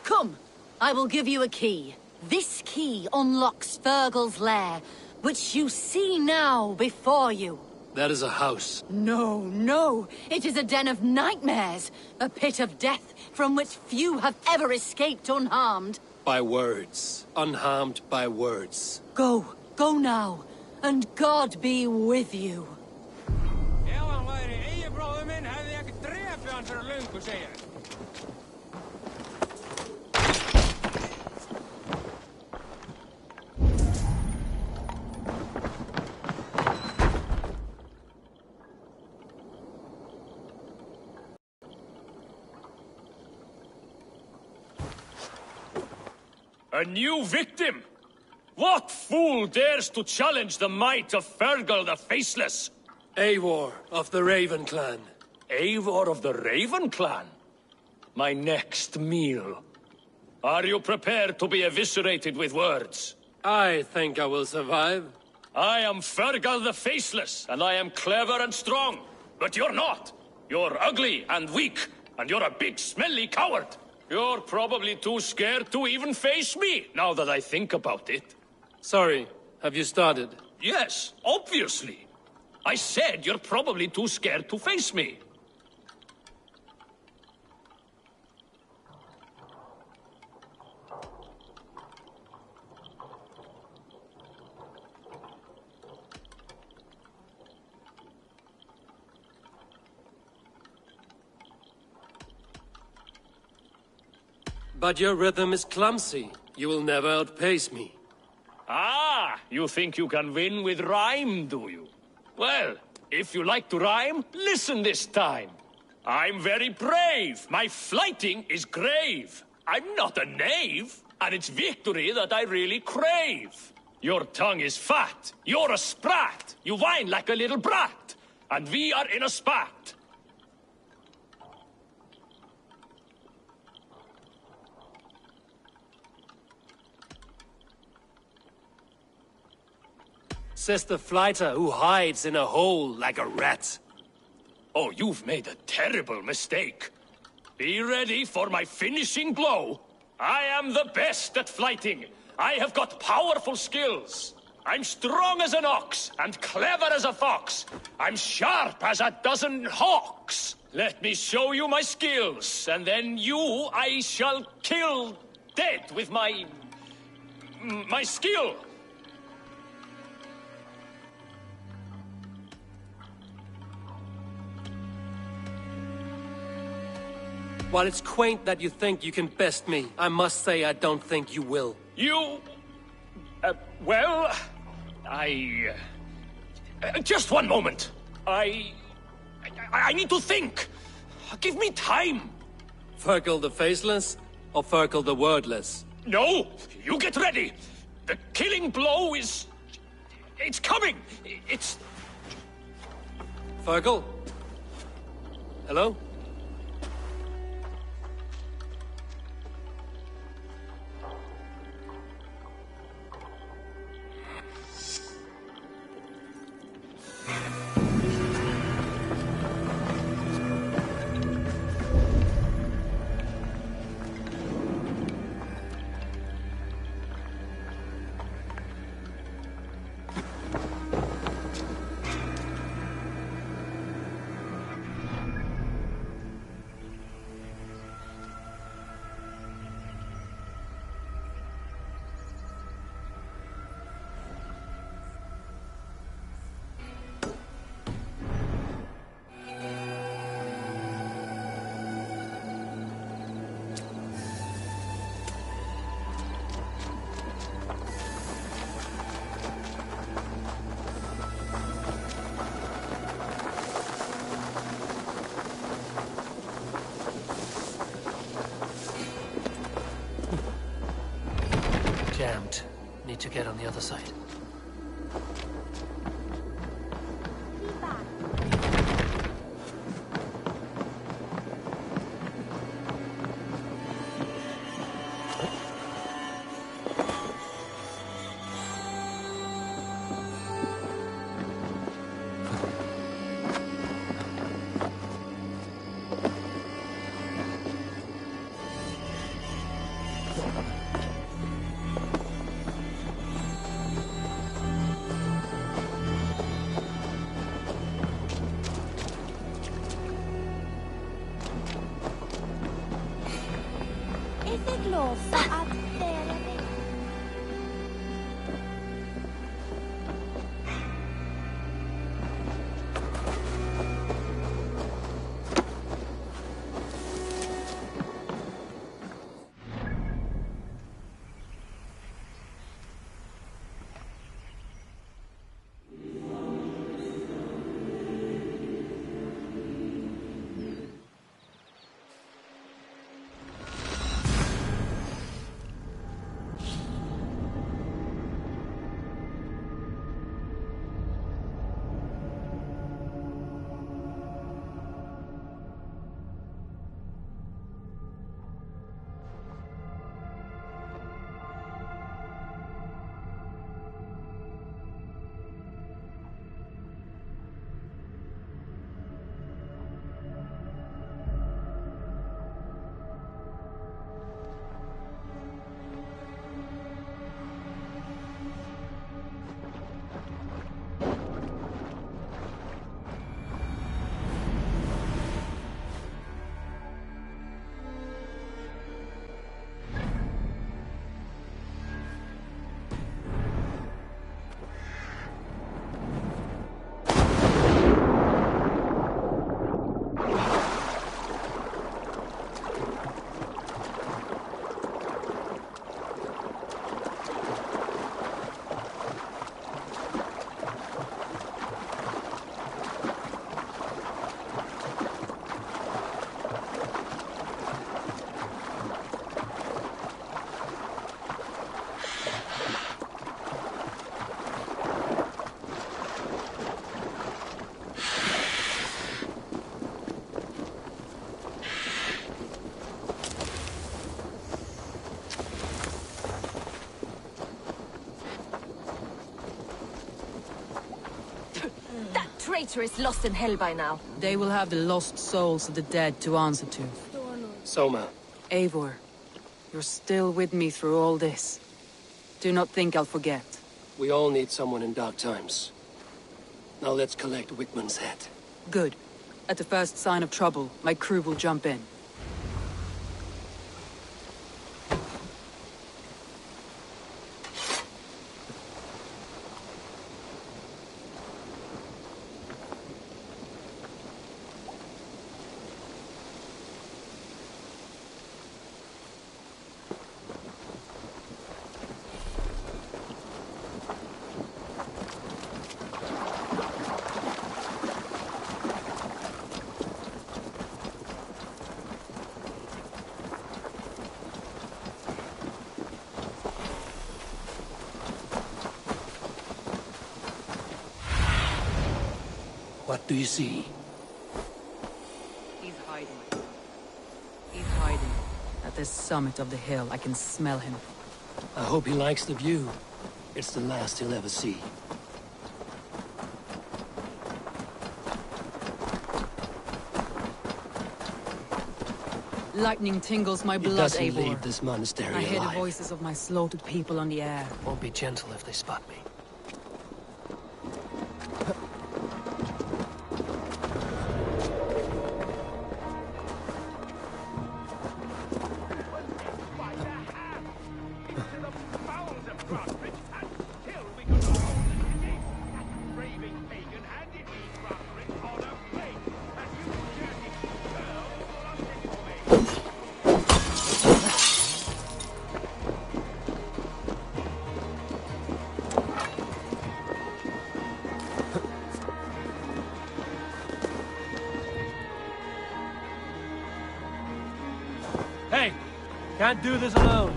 Come, I will give you a key. This key unlocks Fergal's lair, which you see now before you. That is a house. No, no. It is a den of nightmares. A pit of death from which few have ever escaped unharmed. By words. Unharmed by words. Go. Go now. And God be with you. A new victim? What fool dares to challenge the might of Fergal the Faceless? Eivor of the Raven Clan. Eivor of the Raven Clan? My next meal. Are you prepared to be eviscerated with words? I think I will survive. I am Fergal the Faceless, and I am clever and strong. But you're not. You're ugly and weak, and you're a big smelly coward. You're probably too scared to even face me, now that I think about it. Sorry, have you started? Yes, obviously. I said you're probably too scared to face me. But your rhythm is clumsy. You will never outpace me. Ah, you think you can win with rhyme, do you? Well, if you like to rhyme, listen this time. I'm very brave. My flighting is grave. I'm not a knave, and it's victory that I really crave. Your tongue is fat. You're a sprat. You whine like a little brat. And we are in a spat. Says the flighter who hides in a hole like a rat. Oh, you've made a terrible mistake. Be ready for my finishing blow. I am the best at flighting. I have got powerful skills. I'm strong as an ox and clever as a fox. I'm sharp as a dozen hawks. Let me show you my skills, and then you I shall kill dead with my skill. While it's quaint that you think you can best me, I must say I don't think you will. You... well... just one moment. I need to think. Give me time. Fergal the Faceless or Fergal the Wordless? No! You get ready! The killing blow is... it's coming! It's... Fergal? Hello? Jammed. Need to get on the other side. Is it lawful up there? Traitor is lost in hell by now. They will have the lost souls of the dead to answer to. Soma. Eivor, you're still with me through all this. Do not think I'll forget. We all need someone in dark times. Now let's collect Wickman's head. Good. At the first sign of trouble, my crew will jump in. What do you see? He's hiding. He's hiding. At the summit of the hill, I can smell him. I hope he likes the view. It's the last he'll ever see. Lightning tingles my He blood, doesn't Eivor. leave this monastery I hear the alive. voices of my slaughtered people on the air. Won't be gentle if they spot me. Hey! Can't do this alone.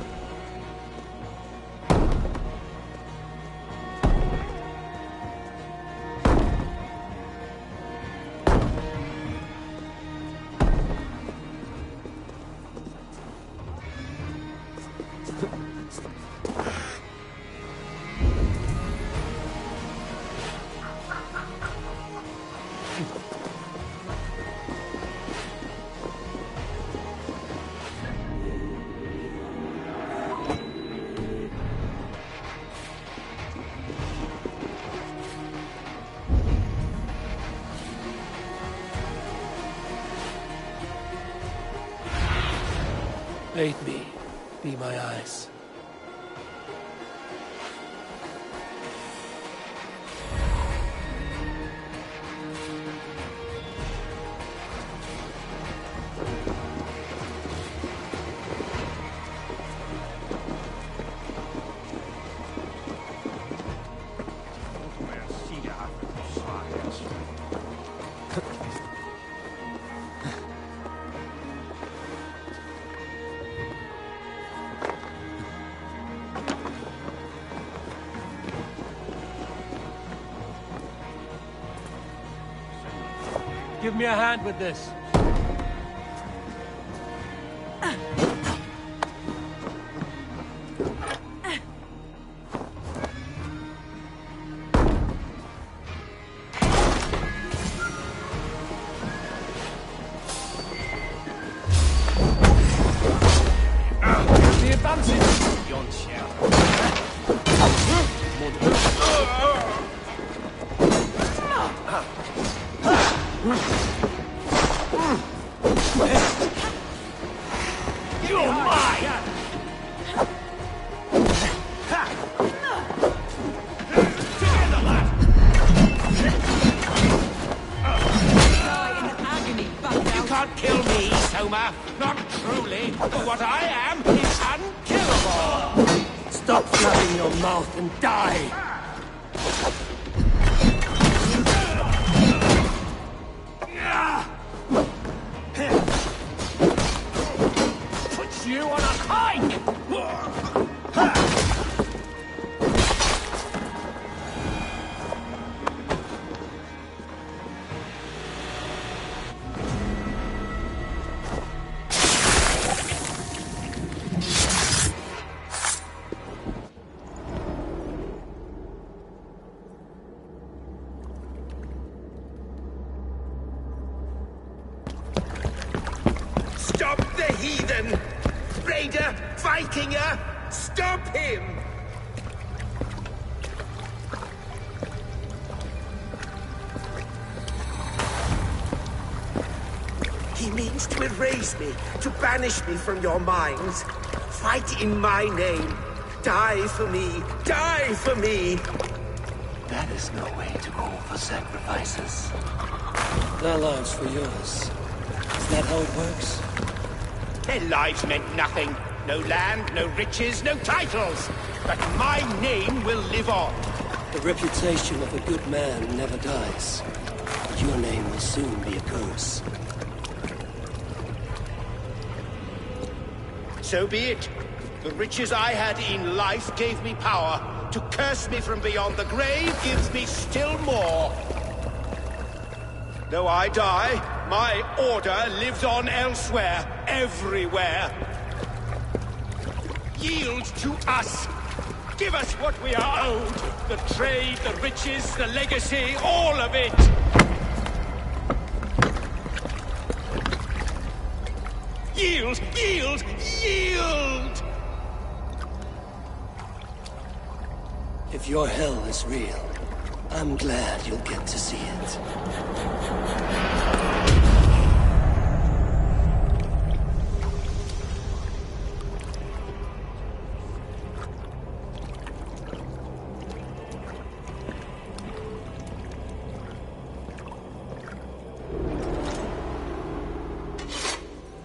Bait me. Be my eyes. Give me a hand with this. The advantage! Yon You're mine! Together, lad! You can't kill me, Soma. Not truly. But what I am is unkillable. Stop flapping your mouth and die! Put you on a hike! Stop the heathen! Raider! Vikinger! Stop him! He means to erase me, to banish me from your minds. Fight in my name. Die for me. Die for me. That is no way to offer sacrifices. Their lives for yours. Is that how it works? Their lives meant nothing. No land, no riches, no titles. But my name will live on. The reputation of a good man never dies. But your name will soon be a curse. So be it. The riches I had in life gave me power. To curse me from beyond the grave gives me still more. Though I die, my order lives on elsewhere, everywhere. Yield to us. Give us what we are owed. The trade, the riches, the legacy, all of it. Yield, yield, yield! If your hell is real, I'm glad you'll get to see it.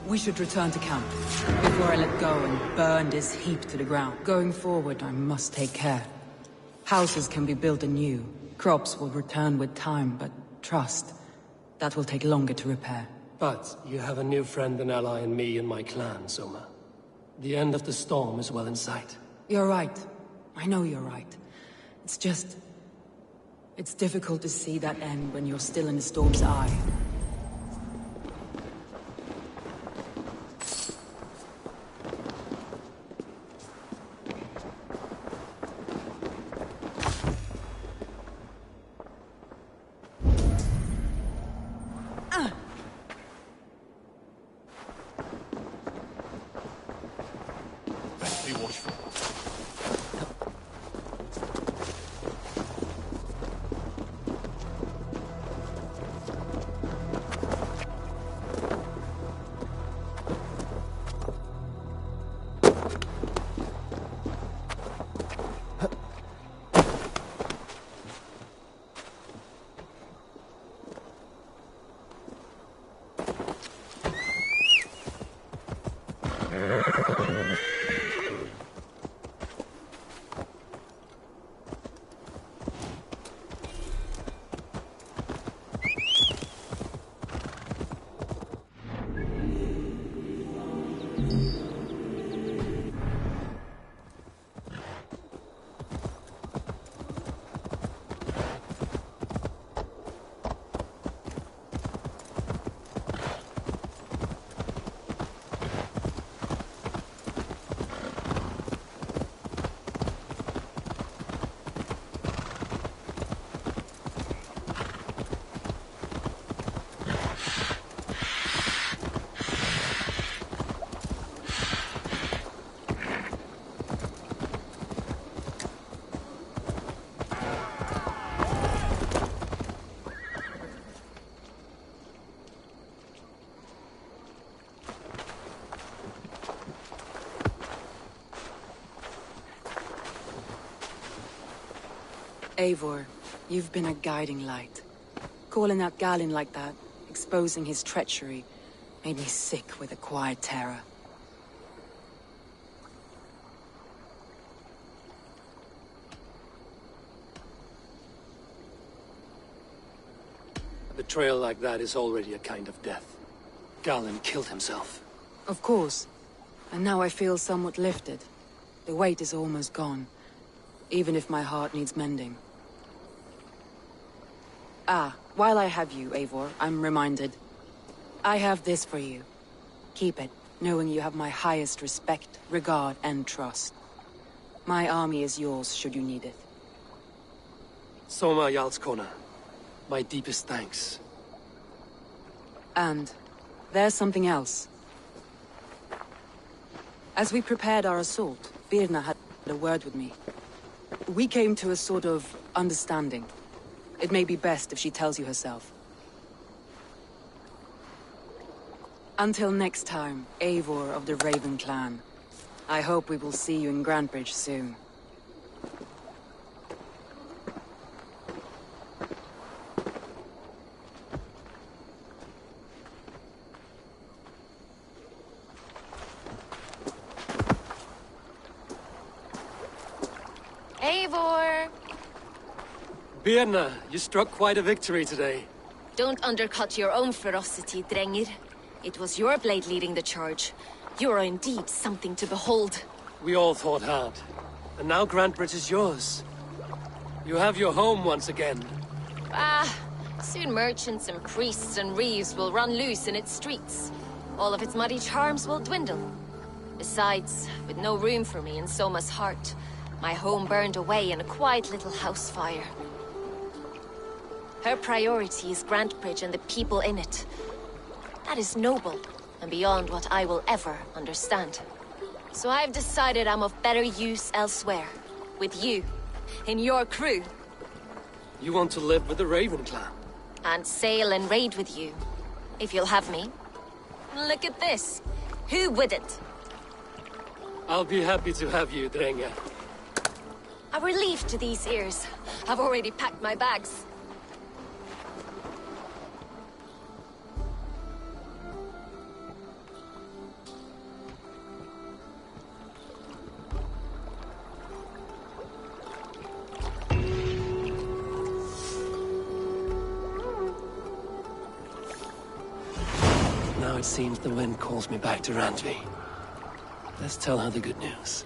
We should return to camp, before I let go and burn this heap to the ground. Going forward, I must take care. Houses can be built anew. Crops will return with time, but trust, that will take longer to repair. But you have a new friend and ally in me and my clan, Soma. The end of the storm is well in sight. You're right. I know you're right. It's just... it's difficult to see that end when you're still in the storm's eye. Best be watchful. Eivor, you've been a guiding light. Calling out Galinn like that, exposing his treachery, made me sick with a quiet terror. A betrayal like that is already a kind of death. Galinn killed himself. Of course. And now I feel somewhat lifted. The weight is almost gone, even if my heart needs mending. Ah, while I have you, Eivor, I'm reminded. I have this for you. Keep it, knowing you have my highest respect, regard, and trust. My army is yours, should you need it. Soma Jarlskona, my deepest thanks. And there's something else. As we prepared our assault, Birna had a word with me. We came to a sort of understanding. It may be best if she tells you herself. Until next time, Eivor of the Raven Clan. I hope we will see you in Grantebridge soon. Eivor! Birna, you struck quite a victory today. Don't undercut your own ferocity, Drengir. It was your blade leading the charge. You are indeed something to behold. We all thought hard. And now Grantebridge is yours. You have your home once again. Soon merchants and priests and reeves will run loose in its streets. All of its muddy charms will dwindle. Besides, with no room for me in Soma's heart, my home burned away in a quiet little house fire. Her priority is Grantebridge and the people in it. That is noble, and beyond what I will ever understand. So I've decided I'm of better use elsewhere. With you, in your crew. You want to live with the Raven Clan? And sail and raid with you, if you'll have me. Look at this. Who wouldn't? I'll be happy to have you, Drenge. A relief to these ears. I've already packed my bags. Now it seems the wind calls me back to Randvi. Let's tell her the good news.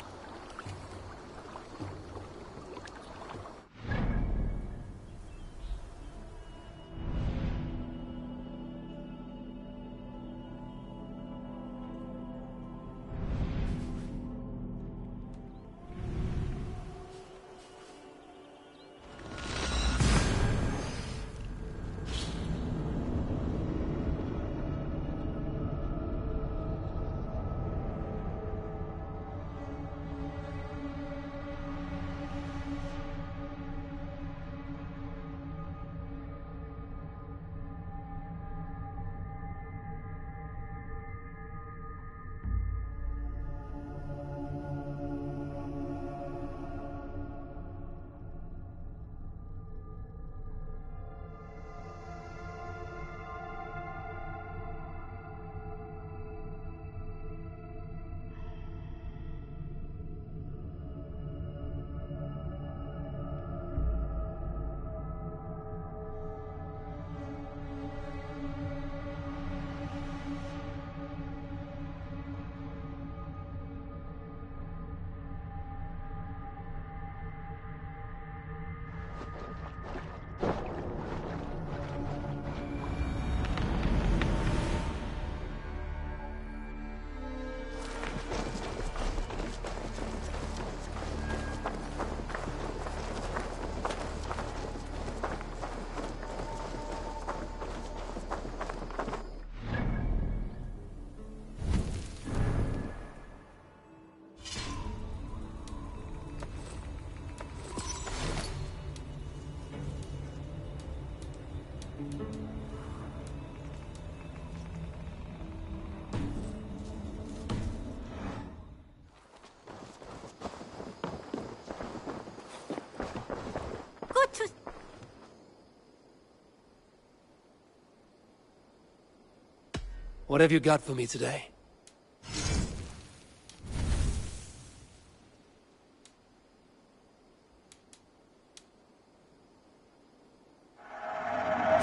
What have you got for me today?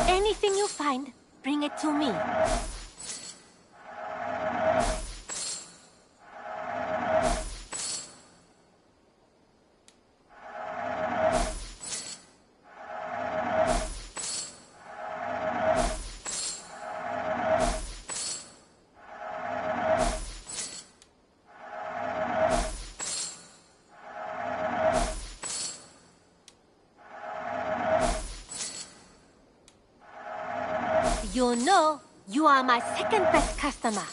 Anything you find, bring it to me. You know, you are my second best customer.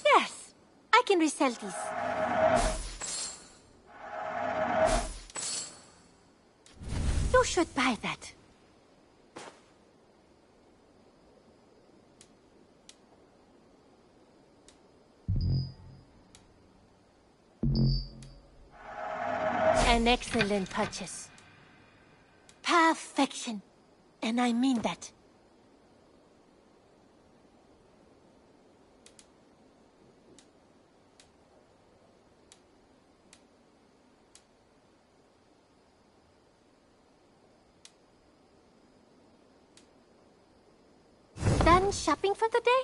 Yes, I can resell these. You should buy that. An excellent purchase. Perfection. And I mean that. Done shopping for the day?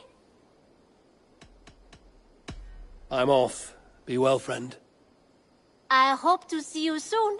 I'm off. Be well, friend. I hope to see you soon.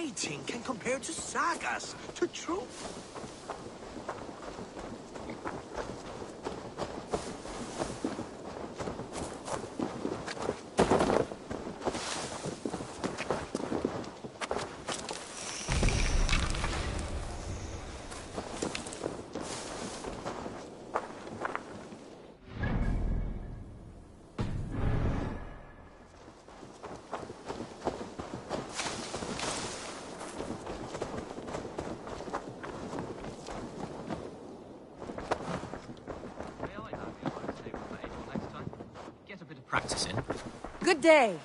writing can compare to sagas, to truth. Practice in. Good day.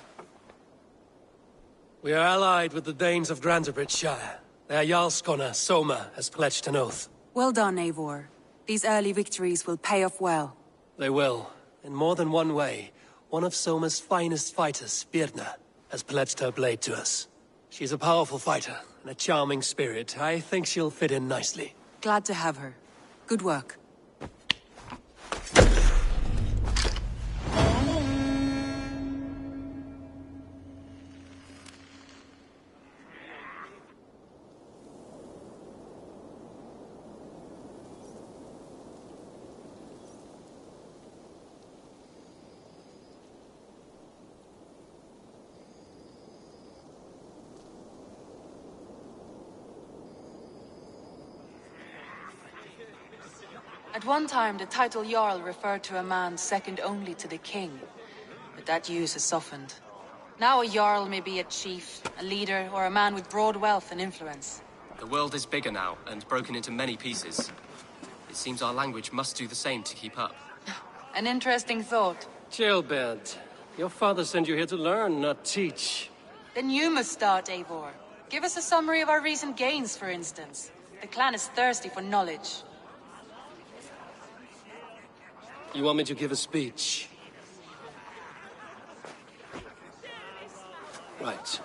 We are allied with the Danes of Grantebridgeshire. Their Jarlskona, Soma, has pledged an oath. Well done, Eivor. These early victories will pay off well. They will. In more than one way. One of Soma's finest fighters, Birna, has pledged her blade to us. She's a powerful fighter and a charming spirit. I think she'll fit in nicely. Glad to have her. Good work. At one time, the title Jarl referred to a man second only to the king. But that use has softened. Now a Jarl may be a chief, a leader, or a man with broad wealth and influence. The world is bigger now, and broken into many pieces. It seems our language must do the same to keep up. An interesting thought. Gilbert, your father sent you here to learn, not teach. Then you must start, Eivor. Give us a summary of our recent gains, for instance. The clan is thirsty for knowledge. You want me to give a speech? Right.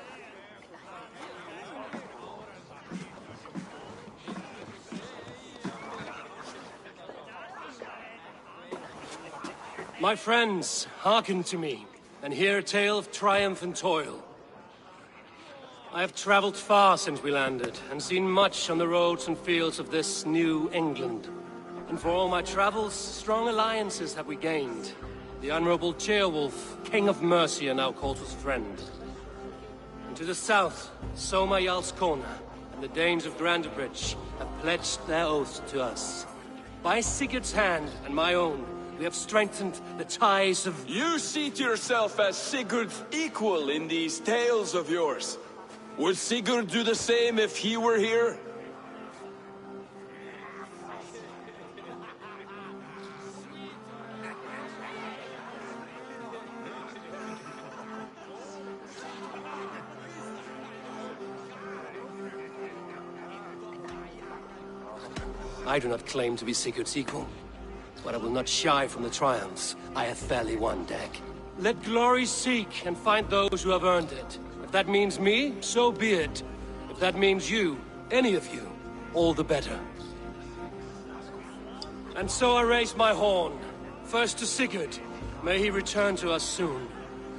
My friends, hearken to me, and hear a tale of triumph and toil. I have traveled far since we landed, and seen much on the roads and fields of this new England. And for all my travels, strong alliances have we gained. The Honorable Ceolwulf, King of Mercia, now calls us friend. And to the south, Soma Jarlskona and the Danes of Grantebridge have pledged their oath to us. By Sigurd's hand and my own, we have strengthened the ties of... You seat yourself as Sigurd's equal in these tales of yours. Would Sigurd do the same if he were here? I do not claim to be Sigurd's equal, but I will not shy from the triumphs I have fairly won, Dag. Let glory seek and find those who have earned it. If that means me, so be it. If that means you, any of you, all the better. And so I raise my horn. First to Sigurd, may he return to us soon.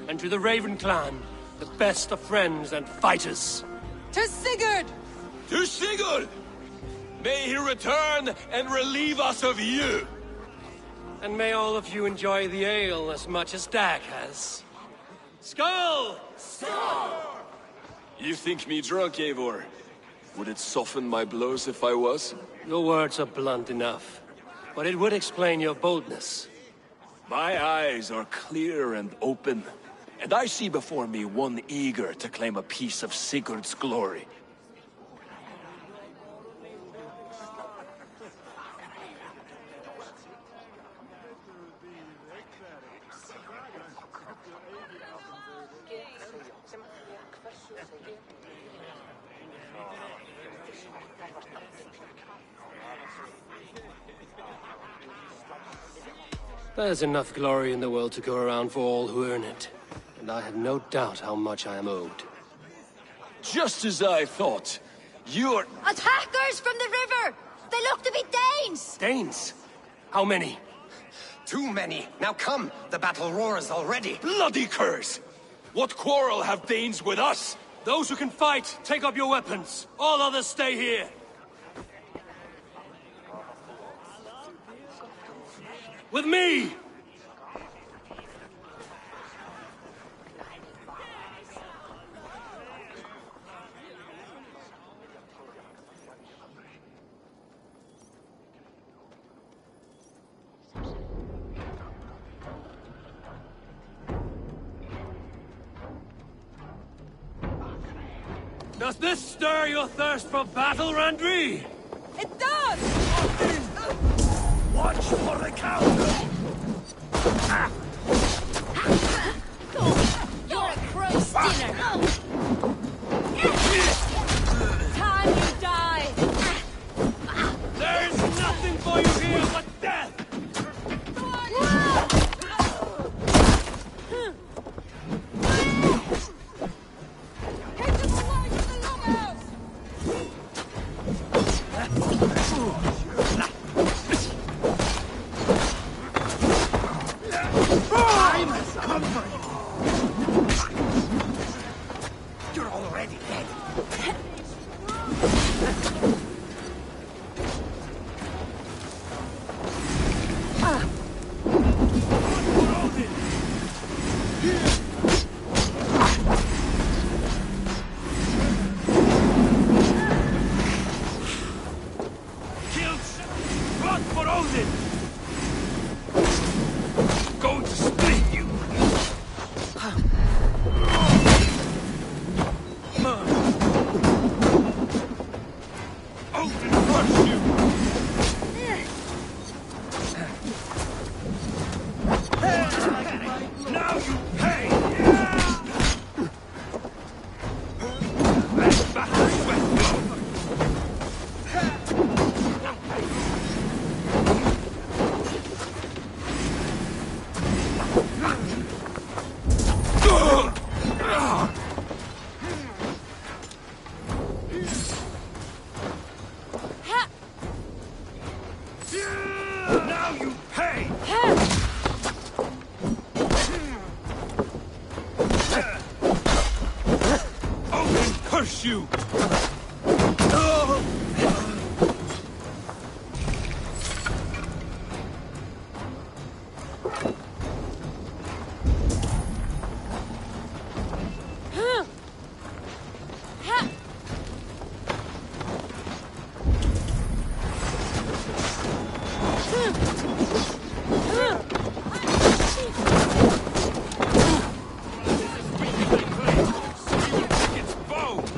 And to the Raven clan, the best of friends and fighters. To Sigurd! To Sigurd! May he return and relieve us of you! And may all of you enjoy the ale as much as Dag has. Skull! Skull! You think me drunk, Eivor? Would it soften my blows if I was? Your words are blunt enough, but it would explain your boldness. My eyes are clear and open, and I see before me one eager to claim a piece of Sigurd's glory. There's enough glory in the world to go around for all who earn it, and I have no doubt how much I am owed. Just as I thought. You're... Attackers from the river! They look to be Danes! Danes? How many? Too many. Now come, the battle roars already. Bloody curse! What quarrel have Danes with us? Those who can fight, take up your weapons. All others stay here. With me! Does this stir your thirst for battle, Randri? It does! Watch for the counter! You're a Christ dinner! Time you die! There's nothing for you here but death! You're already dead. Run for Odin! Going to split you! Odin crush you! Now you pay! That's behind Westlow! Now you pay! Odin curse you!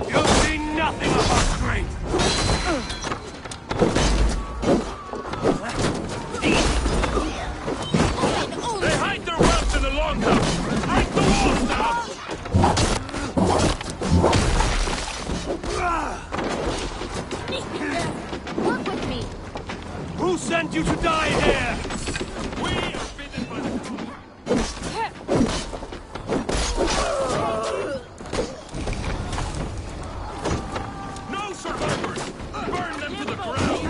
You'll see nothing of our strength! They hide their wealth in the longhouse! Break the walls down! Work with me. Who sent you to die here? We are bidden by the No survivors! Burn them to the ground!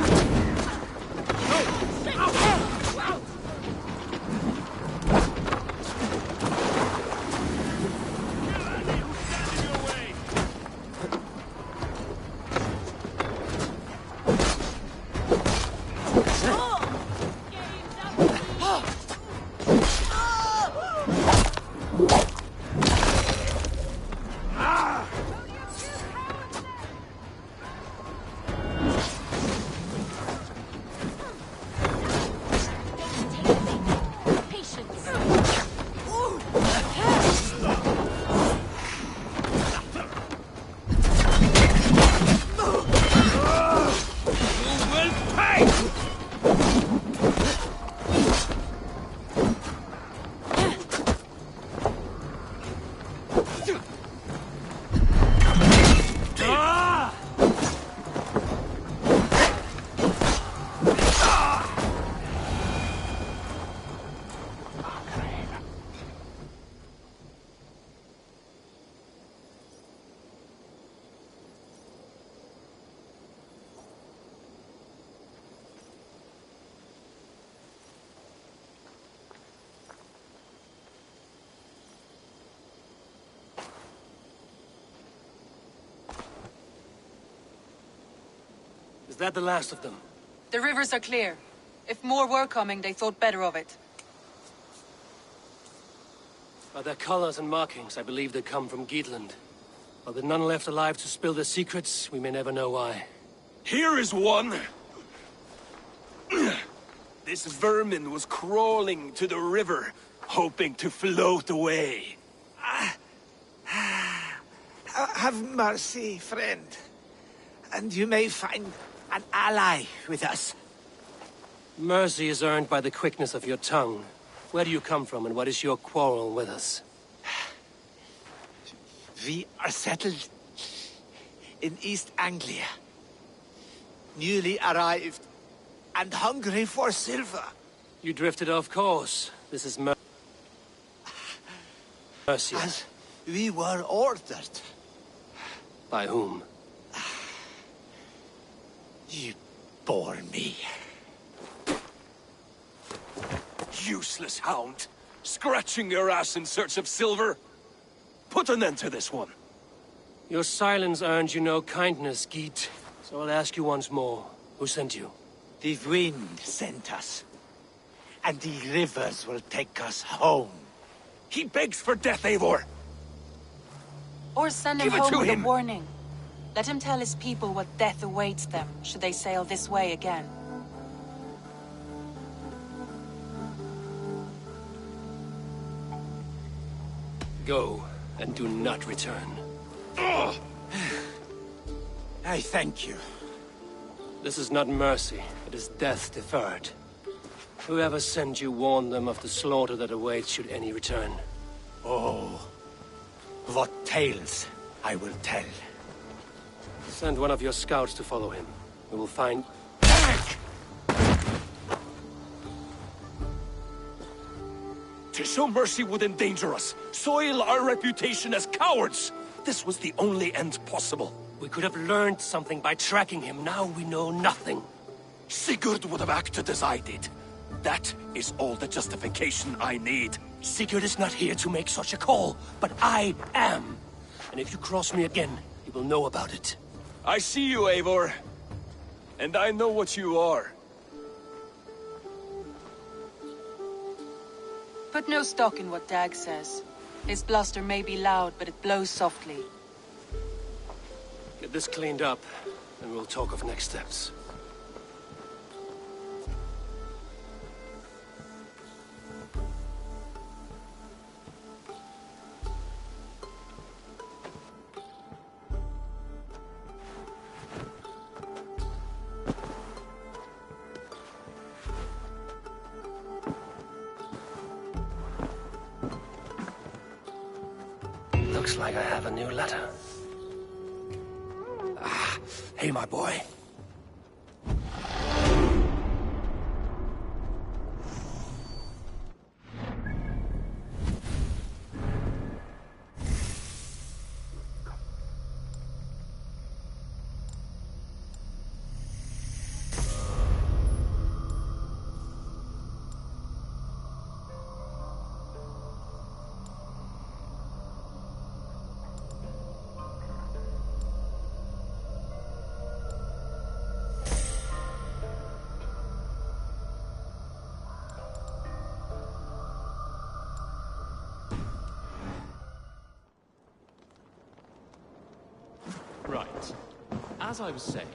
that the last of them? The rivers are clear. If more were coming, they thought better of it. By their colors and markings, I believe they come from Geatland. While there are none left alive to spill their secrets, we may never know why. Here is one! This vermin was crawling to the river, hoping to float away. Have mercy, friend. And you may find an ally with us. Mercy is earned by the quickness of your tongue. Where do you come from, and what is your quarrel with us? We are settled in East Anglia. Newly arrived, and hungry for silver. You drifted off course. This is Mercia. As we were ordered. By whom? You bore me. Useless hound! Scratching your ass in search of silver! Put an end to this one! Your silence earned you no kindness, Geet. So I'll ask you once more. Who sent you? The wind sent us. And the rivers will take us home. He begs for death, Eivor! Or send him Give it home to with him. a warning. Let him tell his people what death awaits them, should they sail this way again. Go, and do not return. I thank you. This is not mercy, it is death deferred. Whoever sent you warned them of the slaughter that awaits should any return. Oh, what tales I will tell. Send one of your scouts to follow him. We will find... To show mercy would endanger us, soil our reputation as cowards. This was the only end possible. We could have learned something by tracking him. Now we know nothing. Sigurd would have acted as I did. That is all the justification I need. Sigurd is not here to make such a call, but I am. And if you cross me again, you will know about it. I see you, Eivor. And I know what you are. Put no stock in what Dag says. His bluster may be loud, but it blows softly. Get this cleaned up, and we'll talk of next steps. Looks like I have a new letter. Hey, my boy. Right. As I was saying...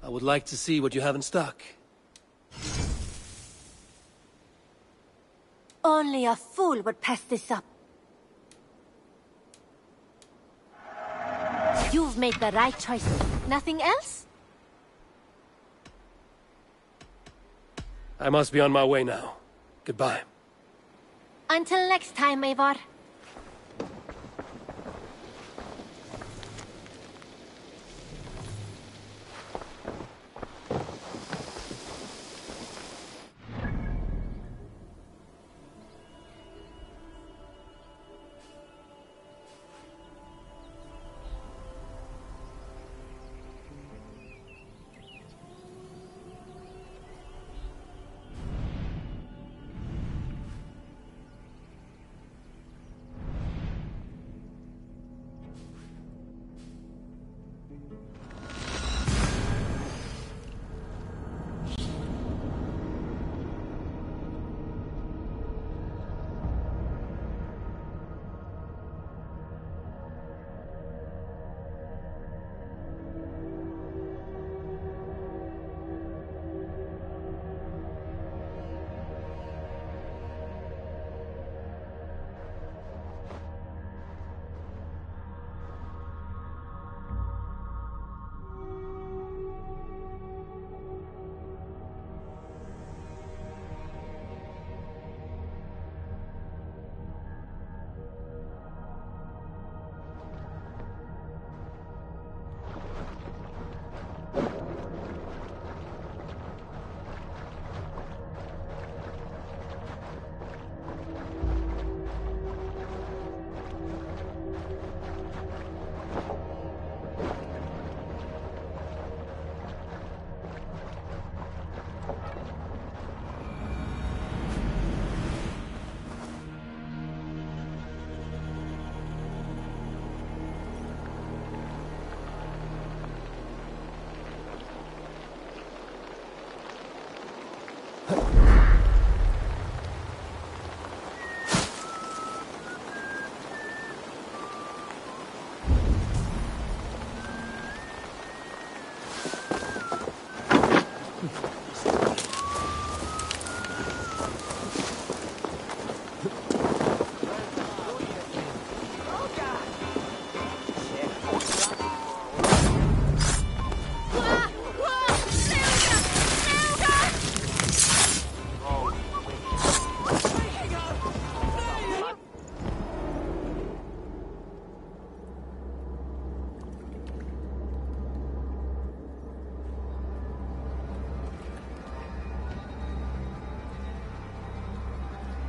I would like to see what you have in stock. Only a fool would pass this up. You've made the right choice. Nothing else? I must be on my way now. Goodbye. Until next time, Eivor.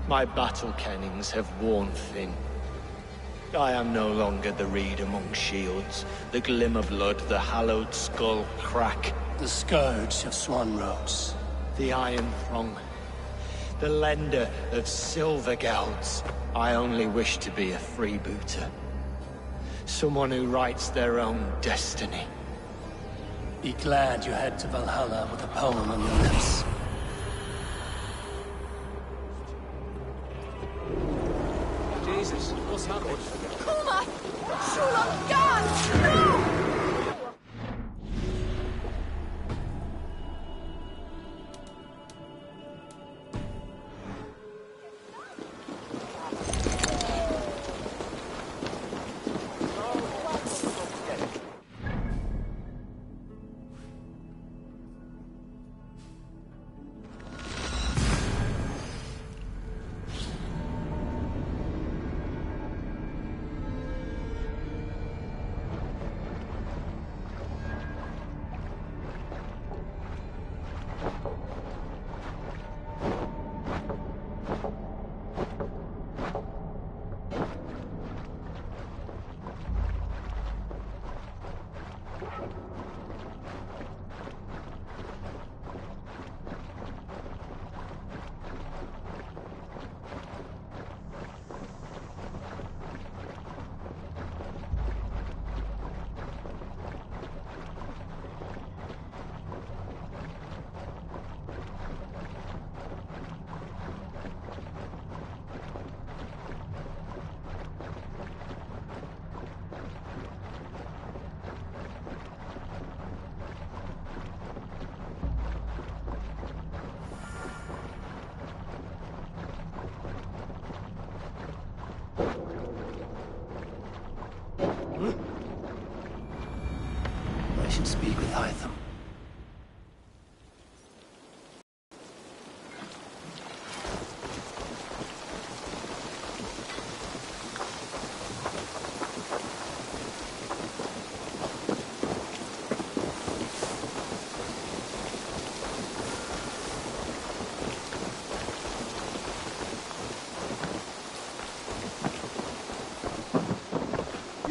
My battle kennings have worn thin. I am no longer the reed among shields, the glimmer blood, the hallowed skull crack. The scourge of Swan Rose. The iron throng. The lender of silver gelds. I only wish to be a freebooter. Someone who writes their own destiny. Be glad you head to Valhalla with a poem on your lips. Jesus, what's happening? Kuma! Shulam God! No!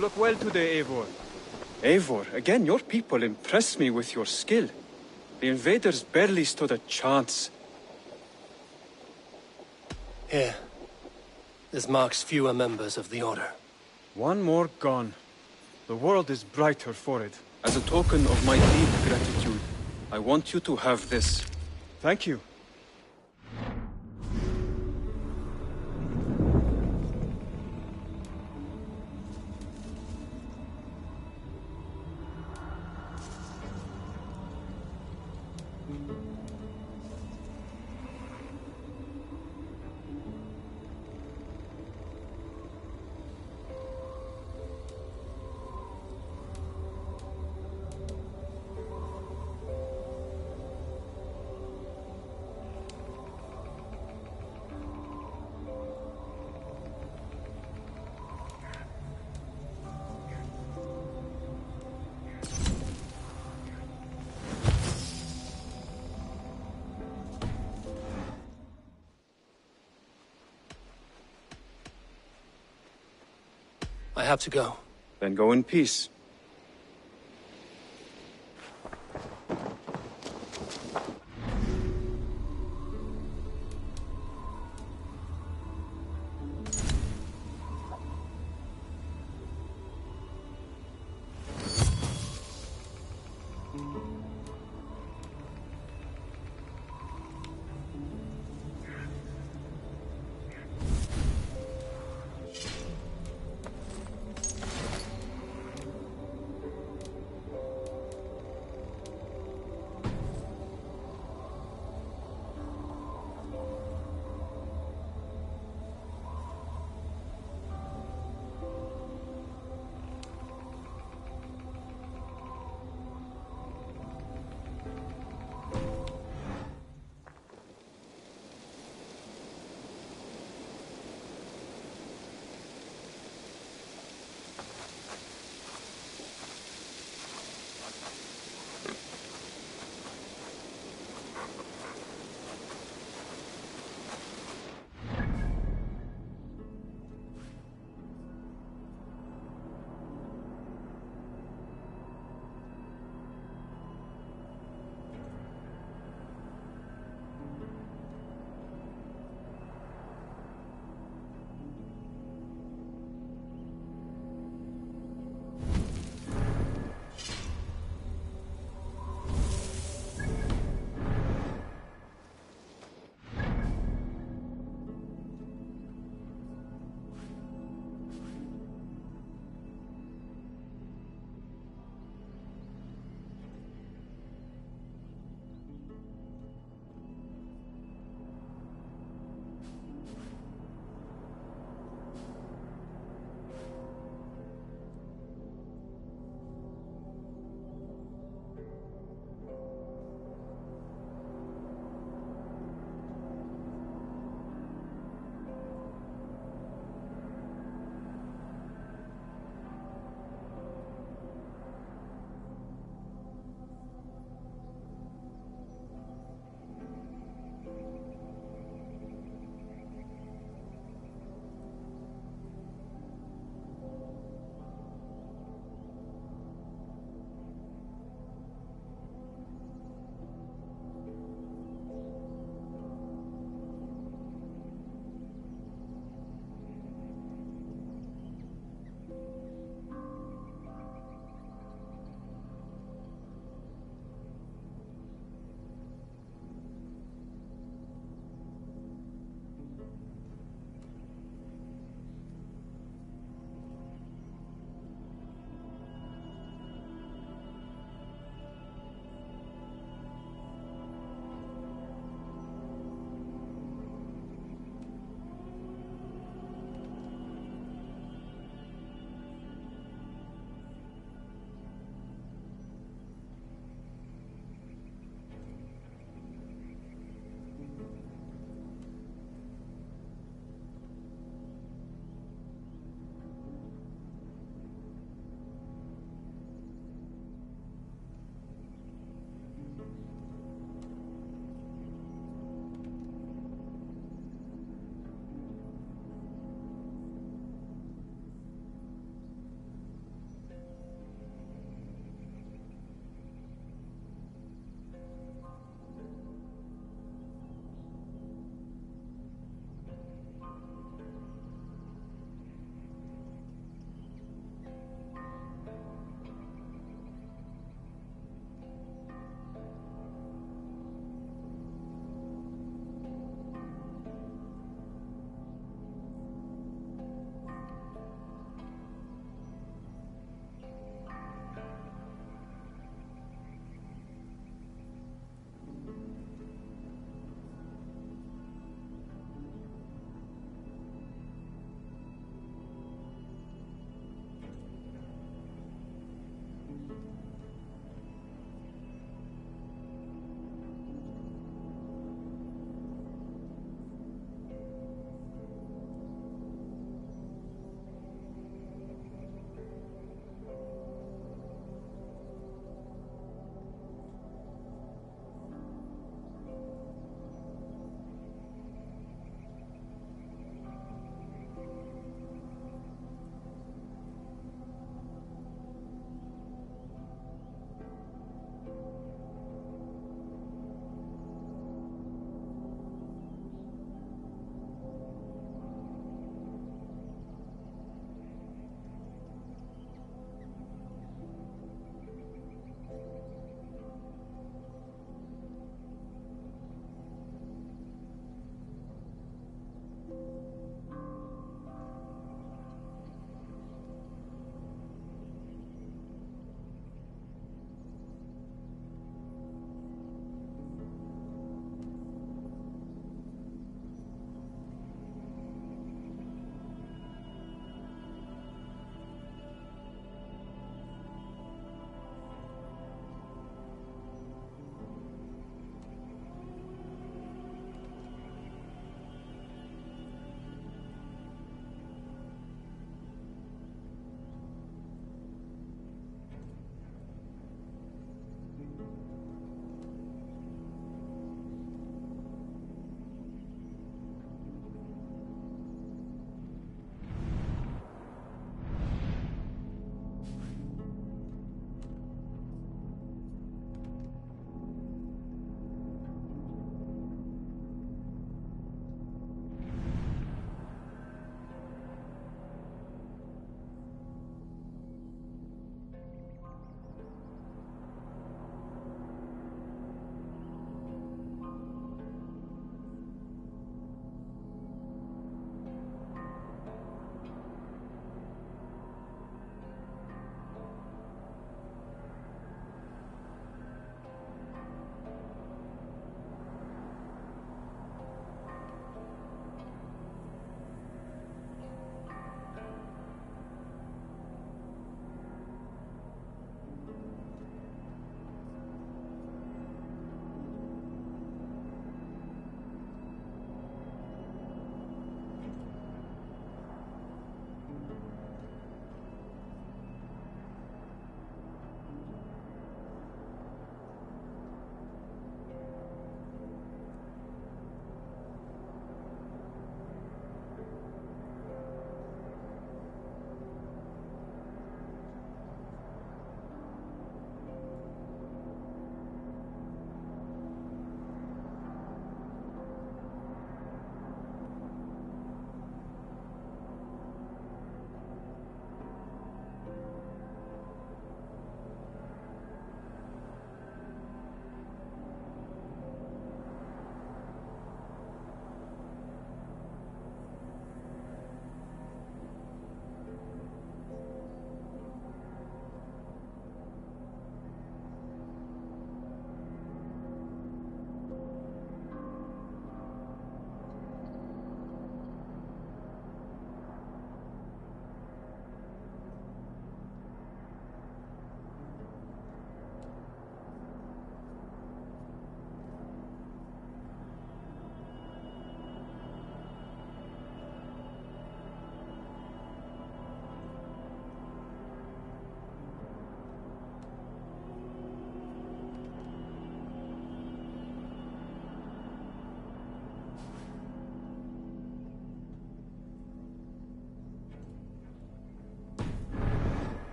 look well today, Eivor. Eivor, again, your people impress me with your skill. The invaders barely stood a chance. Here. This marks fewer members of the Order. One more gone. The world is brighter for it. As a token of my deep gratitude, I want you to have this. Thank you. I have to go. Then go in peace.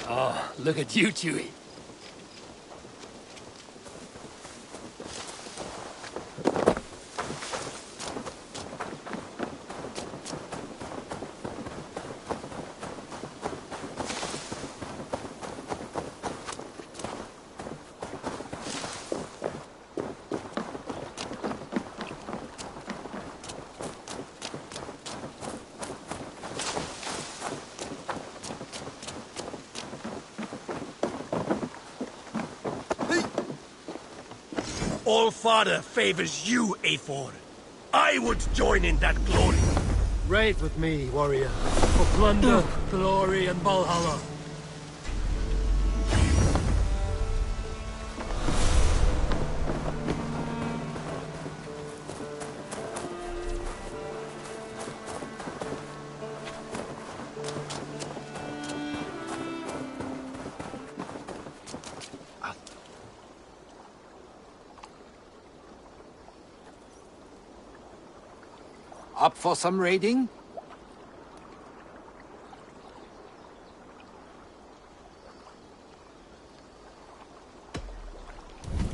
Oh, look at you, Chewie. All-Father favors you, Afor. I would join in that glory. Ride with me, warrior. For plunder, glory, and Valhalla. Up for some raiding?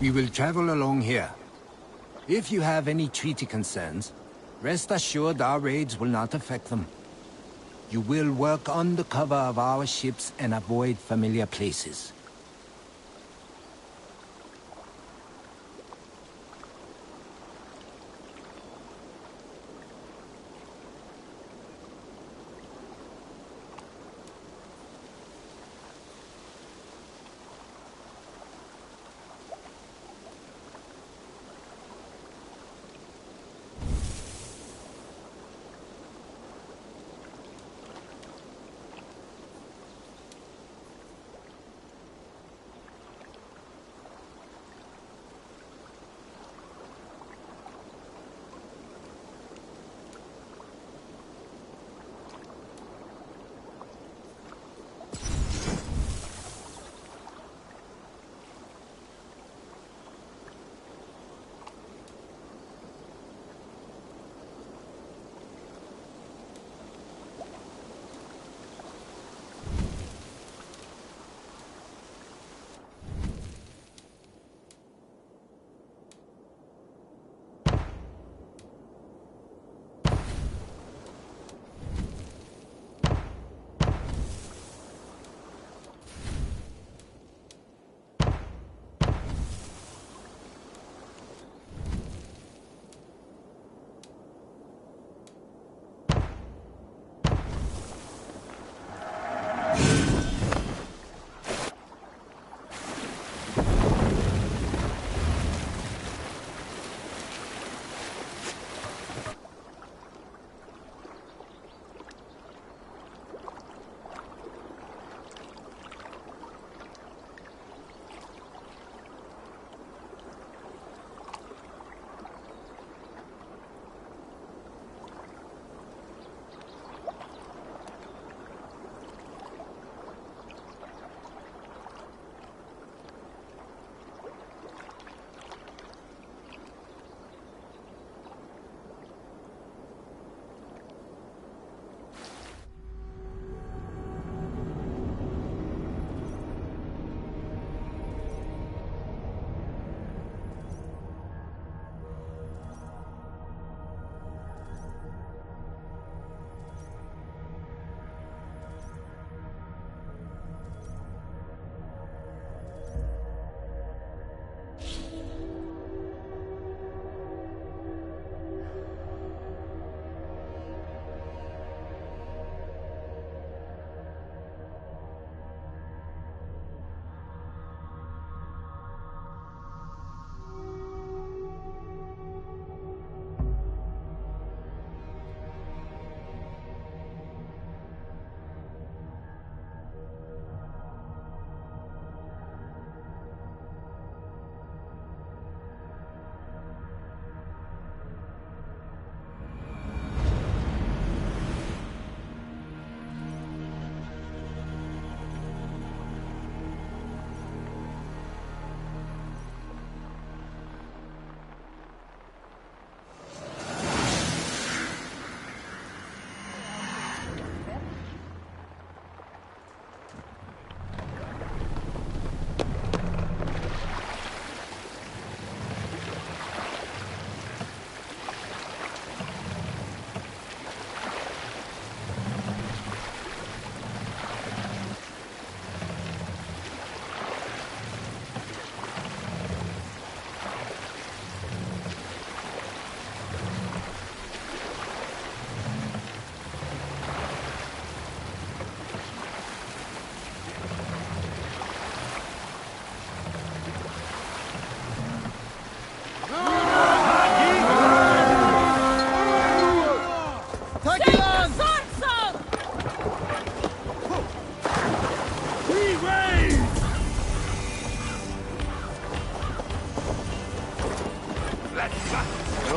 We will travel along here. If you have any treaty concerns, rest assured our raids will not affect them. You will work under cover of our ships and avoid familiar places.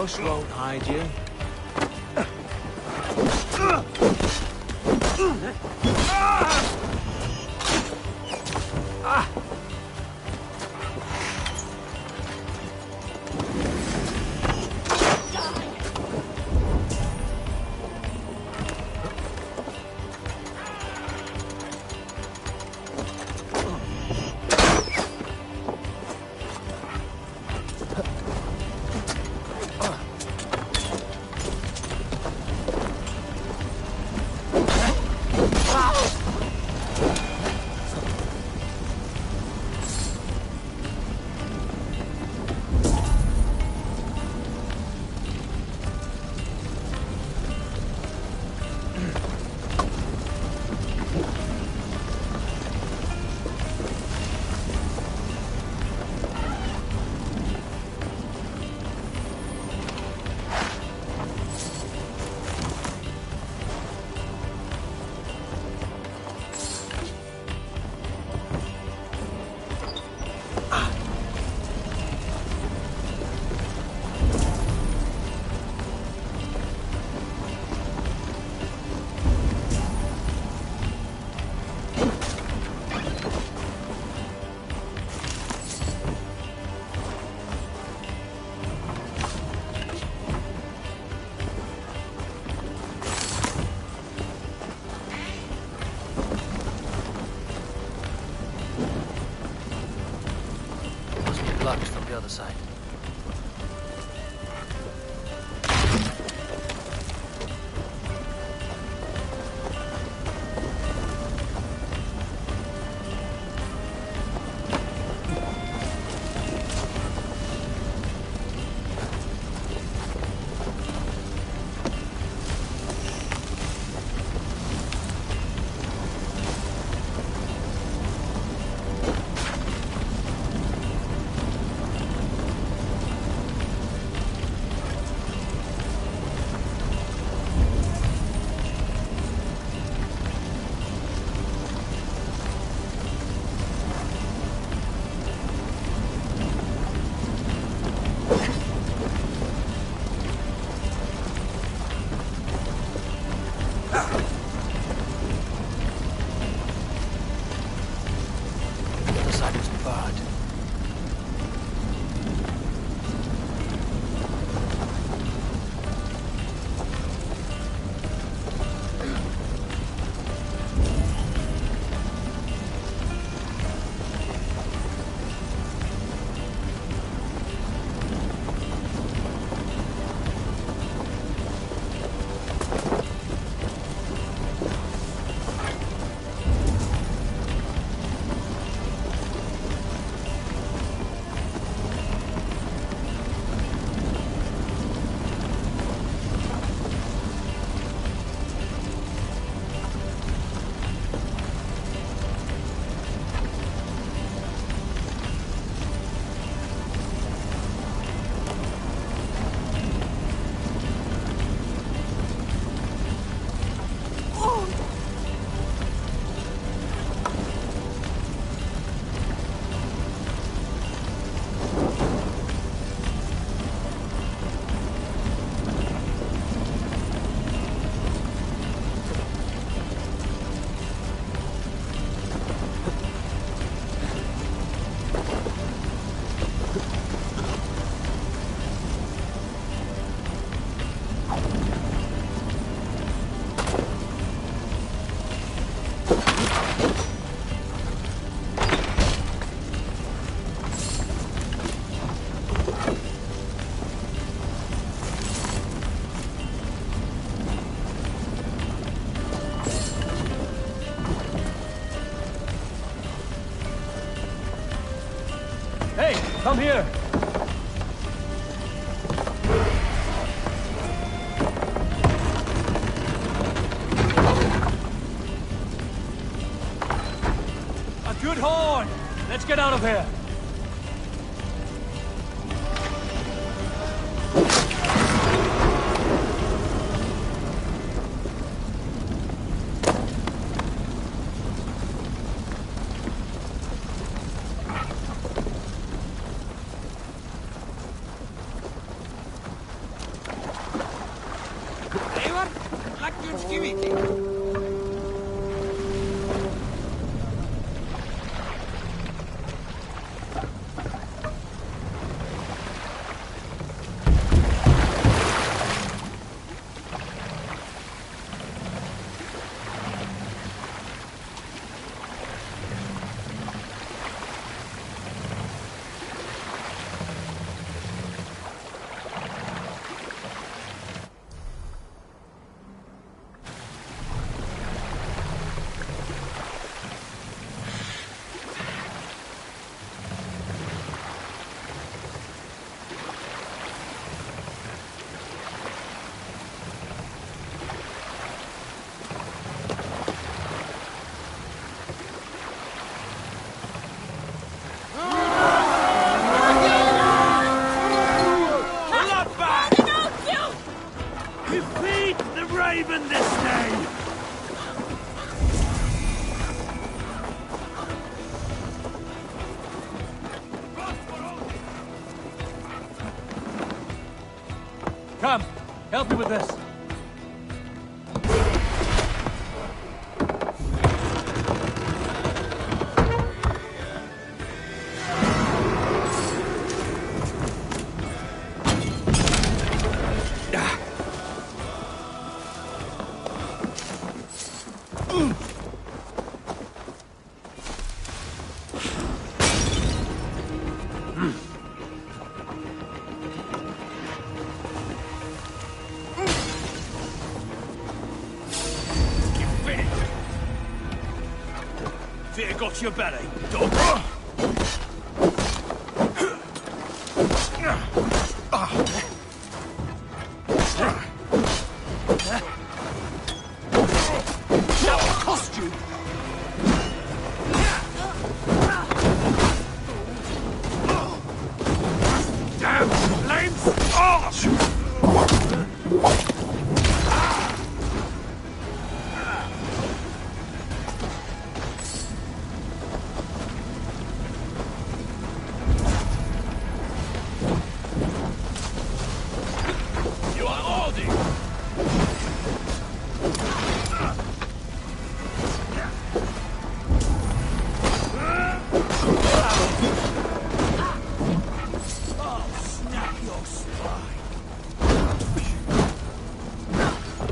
ghost won't hide you. Blocked from the other side. Come here! A good horn! Let's get out of here! Defeat the Raven this day! Come, help me with this. Fear got your belly, dog. That'll cost you! Damn flames!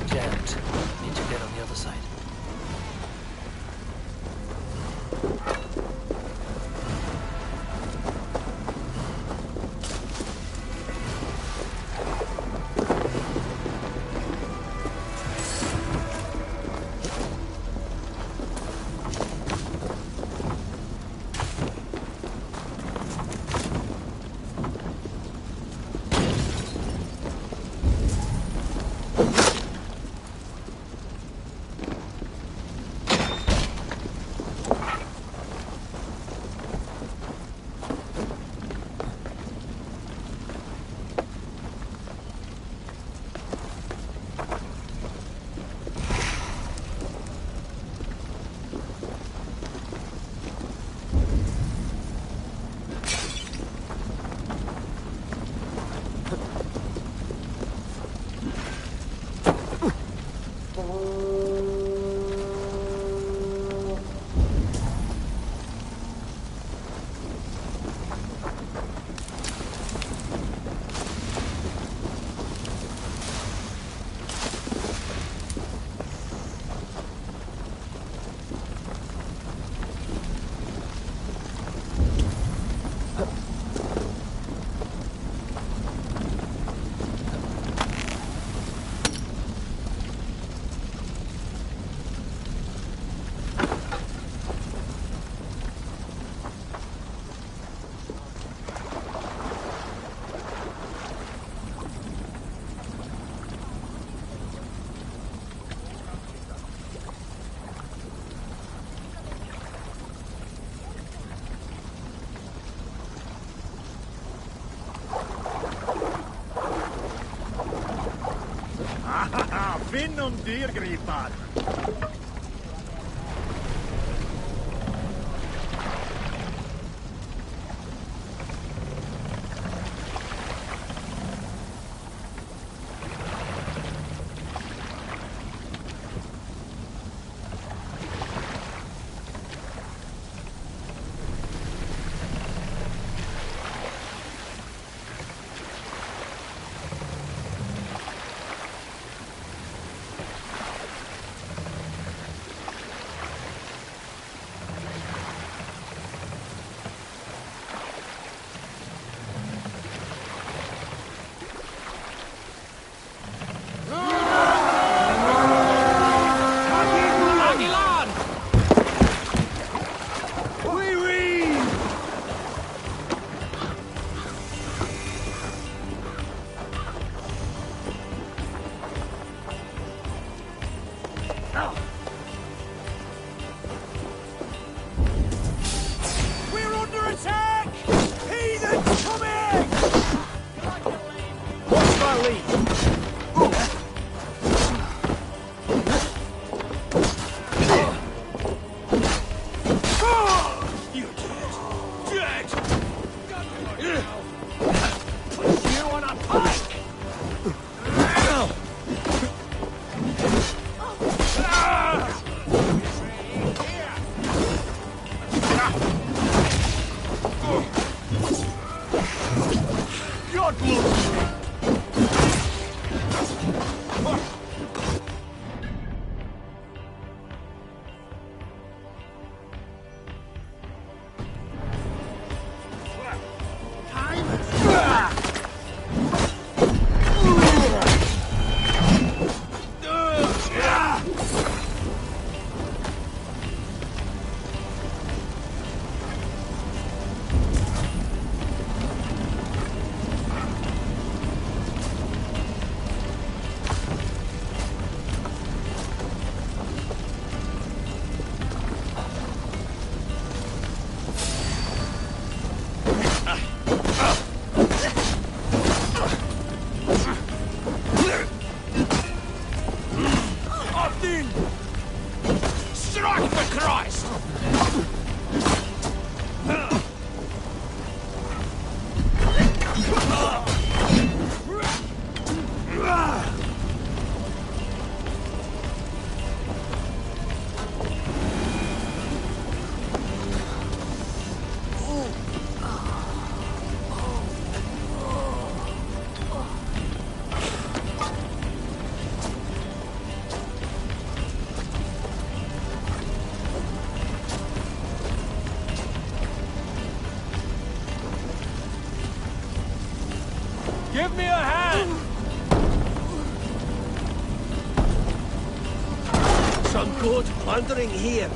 Jammed. Need to get on the other side. Finn on dyrgripar! We're under attack! Heathens coming! What's my lead? Give me a hand! Some good plundering here.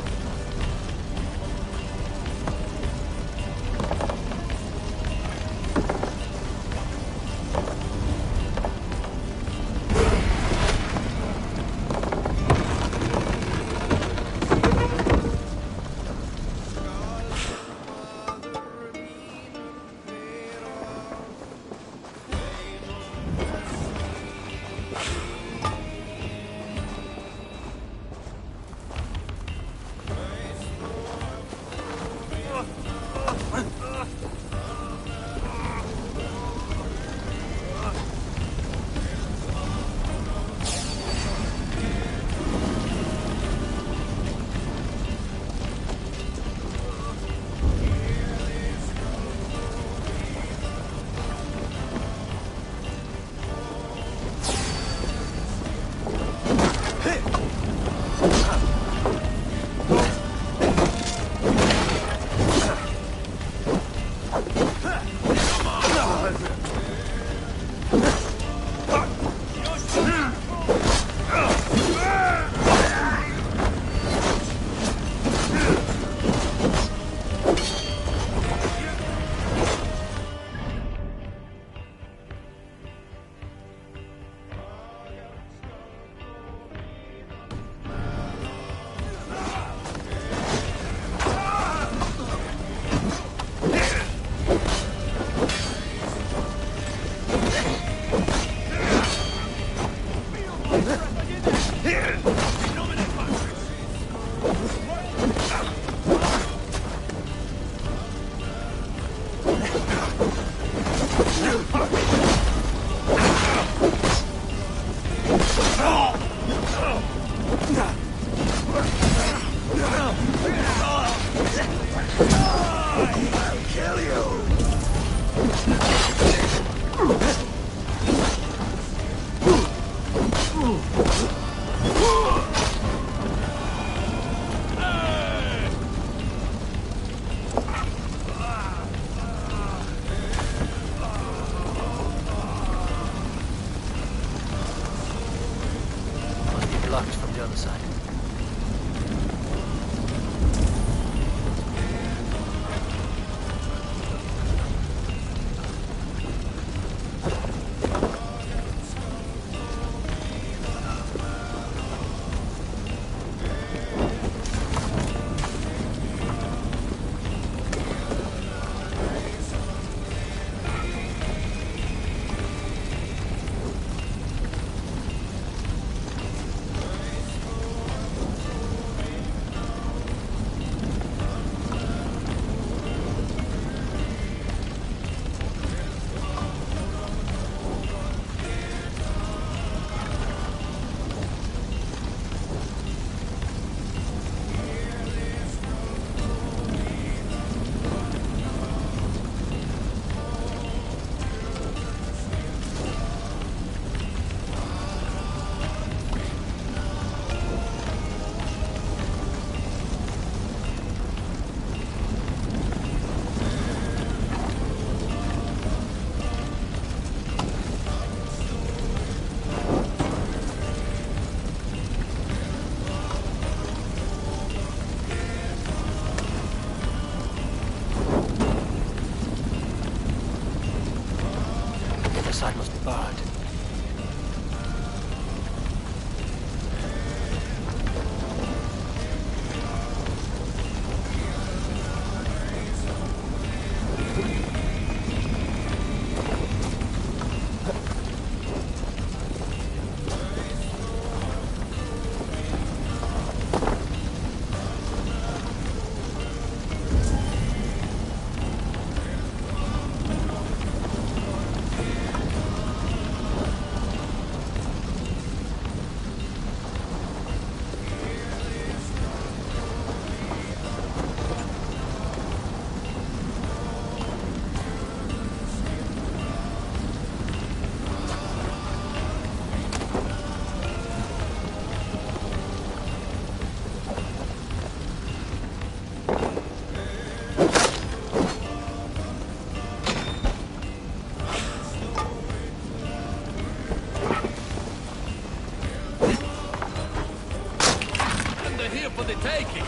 are here for the taking.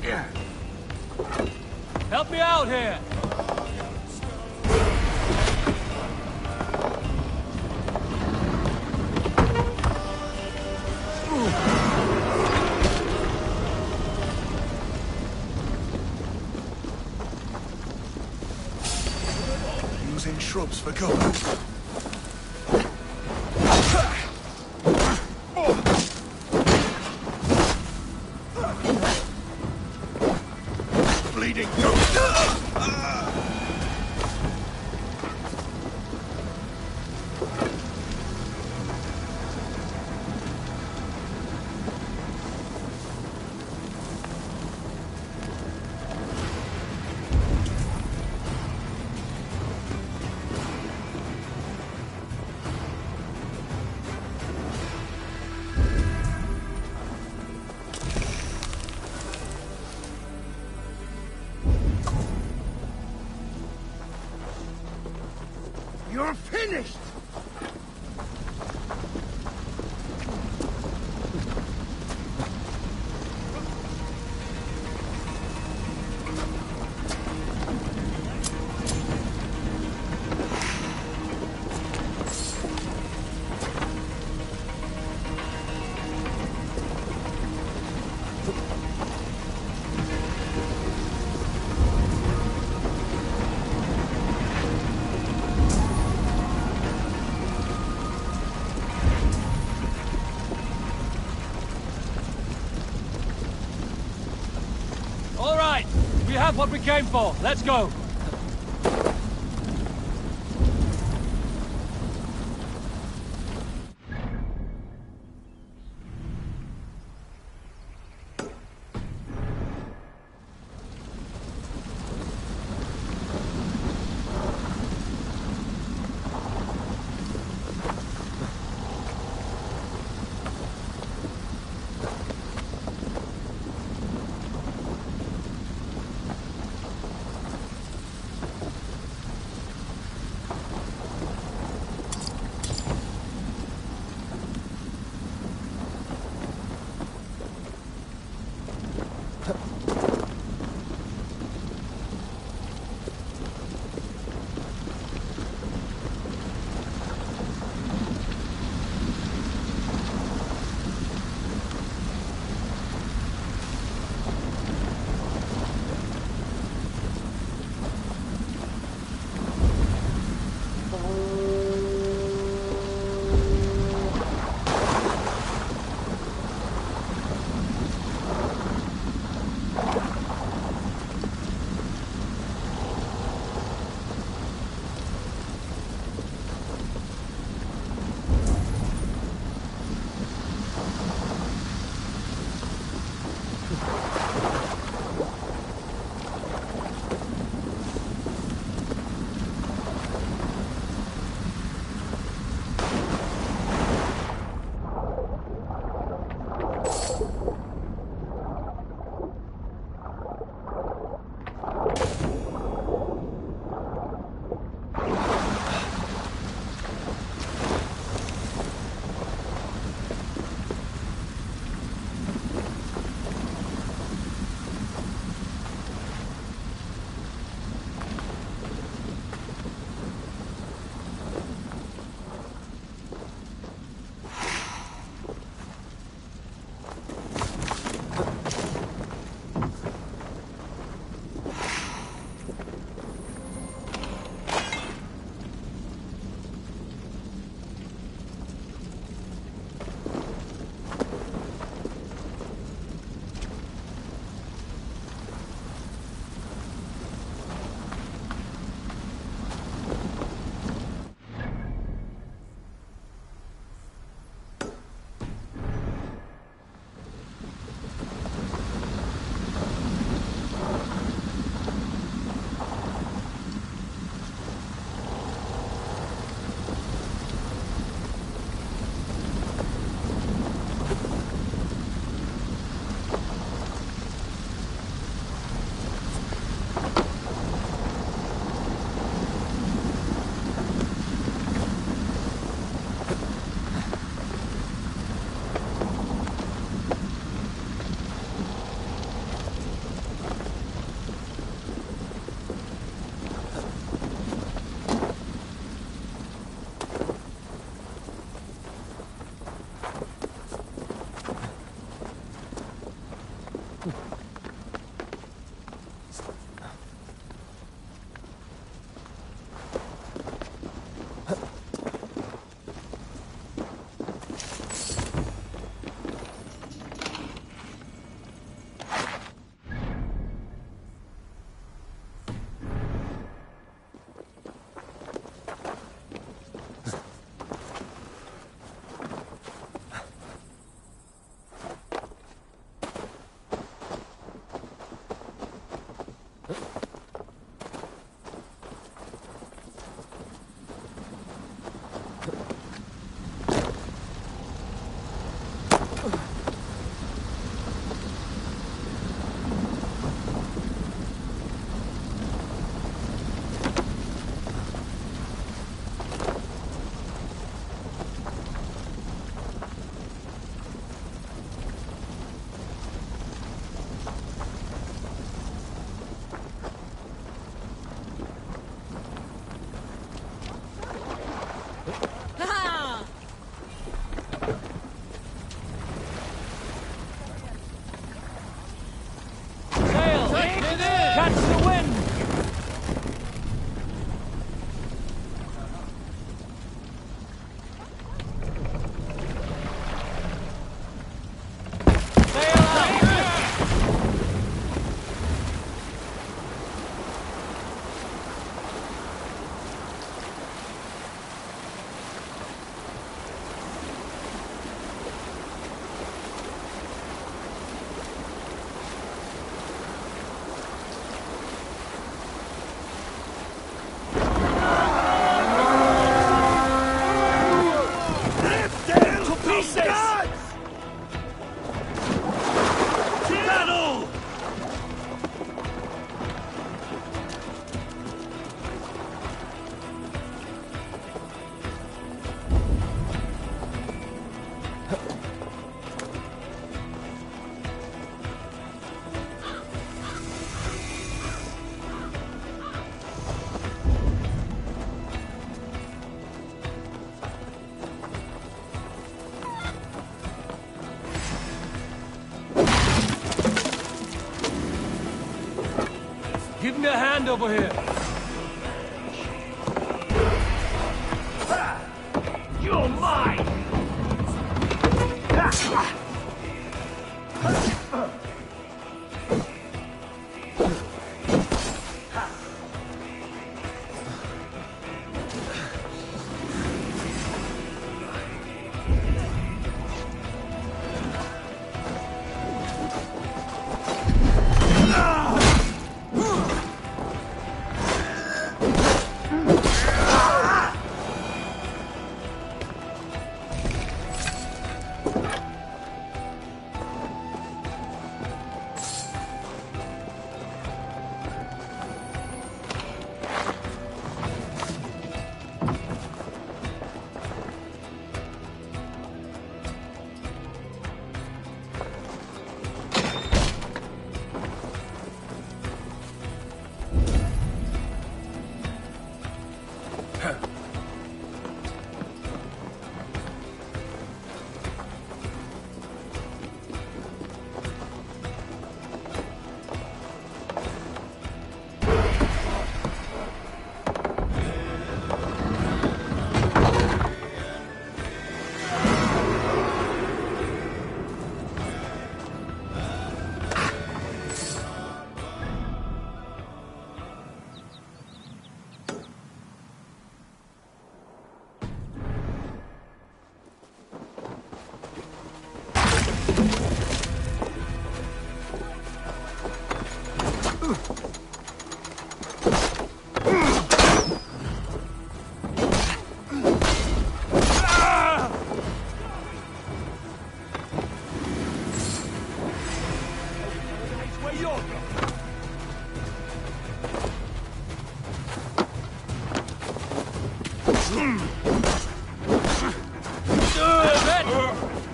Yeah. Help me out here! Using shrubs for cover. Bleeding. You're finished! All right, we have what we came for. Let's go. catch the wind! Give me a hand over here. You're mine!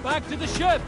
Back to the ship!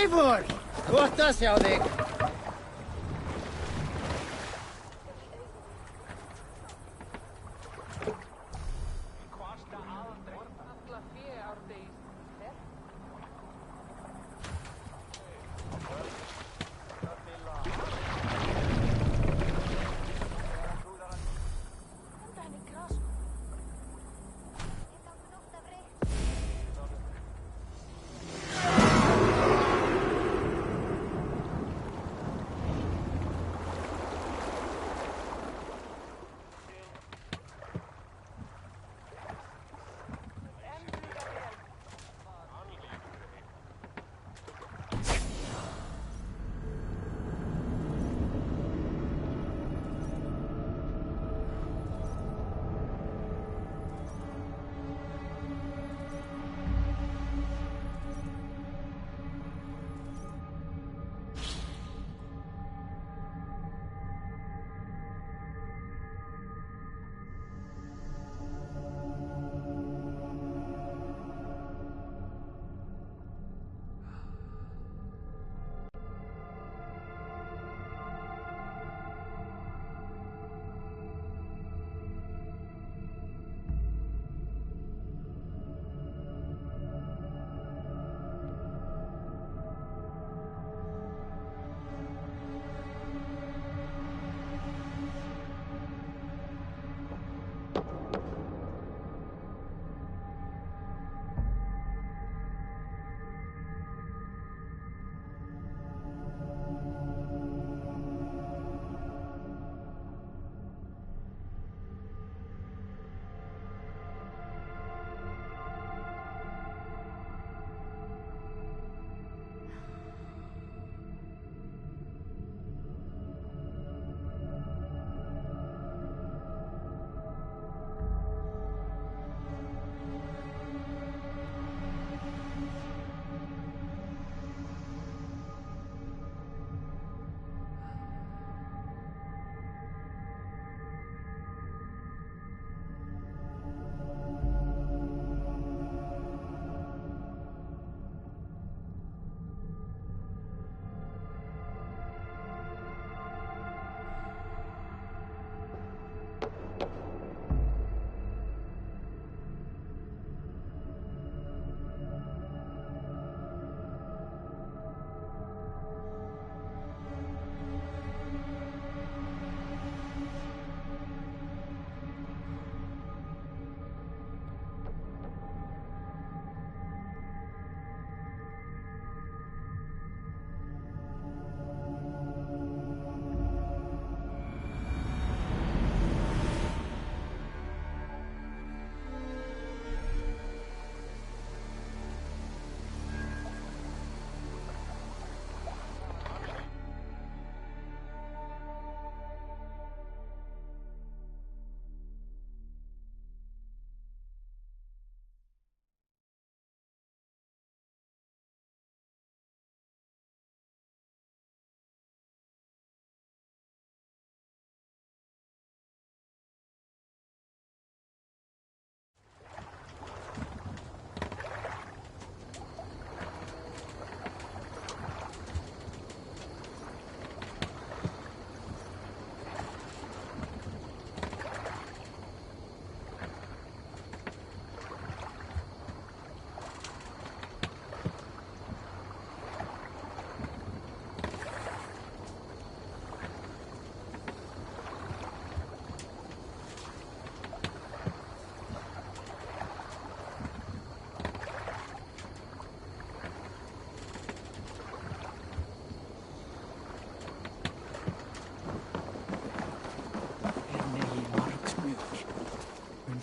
Eivor! Gott að sjá þig.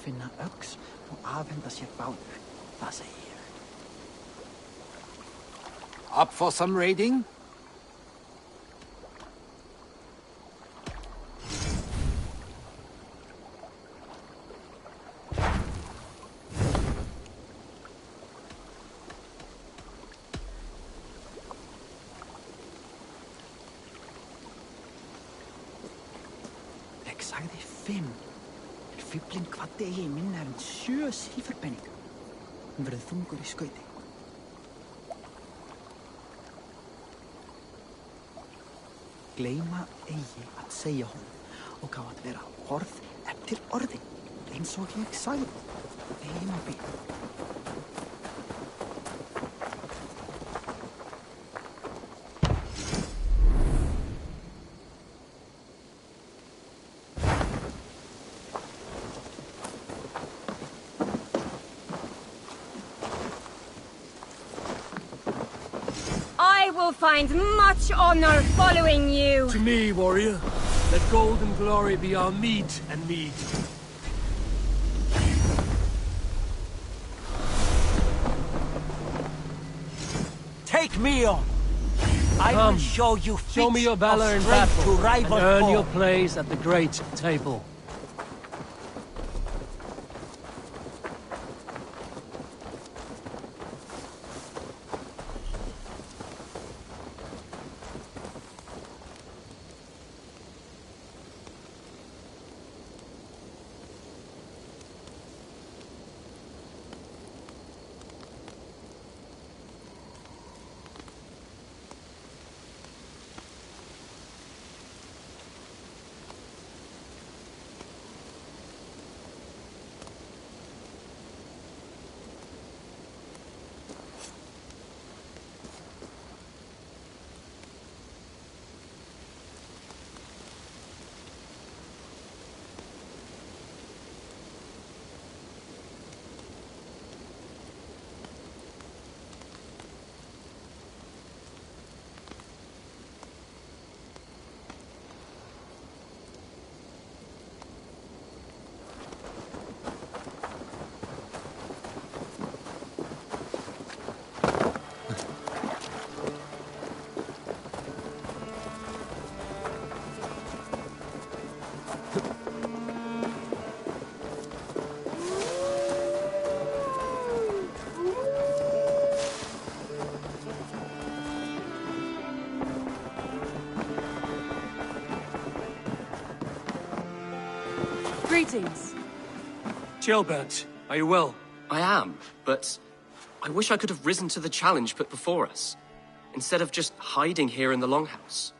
Finna öx og afhenda sér báður. Það segi ég. Up for some raiding? Ég sagði 5. Fíflinn kvaddi eigi minna en 7 síferpenning. Hún verður þungur í skauti. gleyma eigi að segja honum og á að vera orð eftir orði, eins og ég sagði. Einby. I will find much honor following you. To me, warrior, let gold and glory be our meat and mead. Take me on. I will show you Show me your valor in battle battle, to rival and earn foe. your place at the great table. Greetings. Gilbert, are you well? I am, but I wish I could have risen to the challenge put before us, instead of just hiding here in the Longhouse.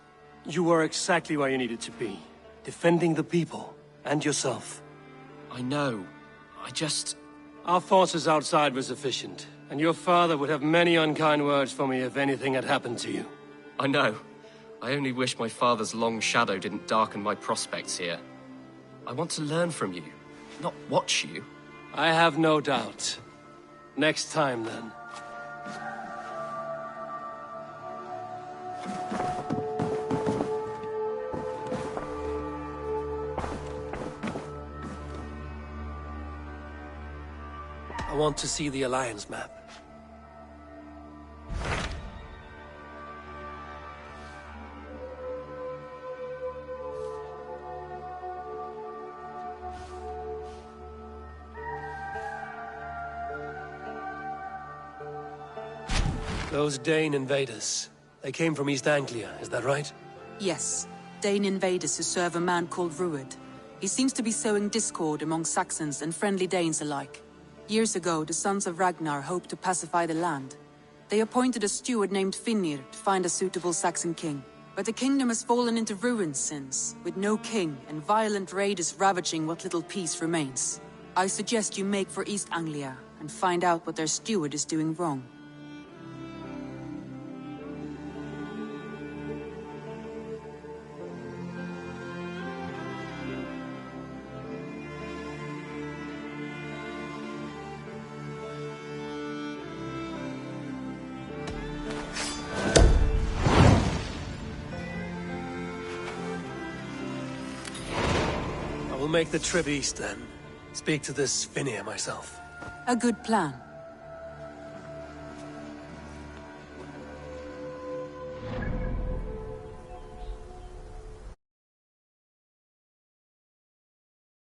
You were exactly where you needed to be, defending the people and yourself. I know. Our forces outside were sufficient, and your father would have many unkind words for me if anything had happened to you. I know. I only wish my father's long shadow didn't darken my prospects here. I want to learn from you, not watch you. I have no doubt. Next time, then. I want to see the Alliance map. Those Dane invaders, they came from East Anglia, is that right? Yes, Dane invaders who serve a man called Rued. He seems to be sowing discord among Saxons and friendly Danes alike. Years ago, the sons of Ragnar hoped to pacify the land. They appointed a steward named Finnir to find a suitable Saxon king. But the kingdom has fallen into ruins since, with no king and violent raiders ravaging what little peace remains. I suggest you make for East Anglia and find out what their steward is doing wrong. We'll make the trip east then. Speak to this Finnir myself. A good plan.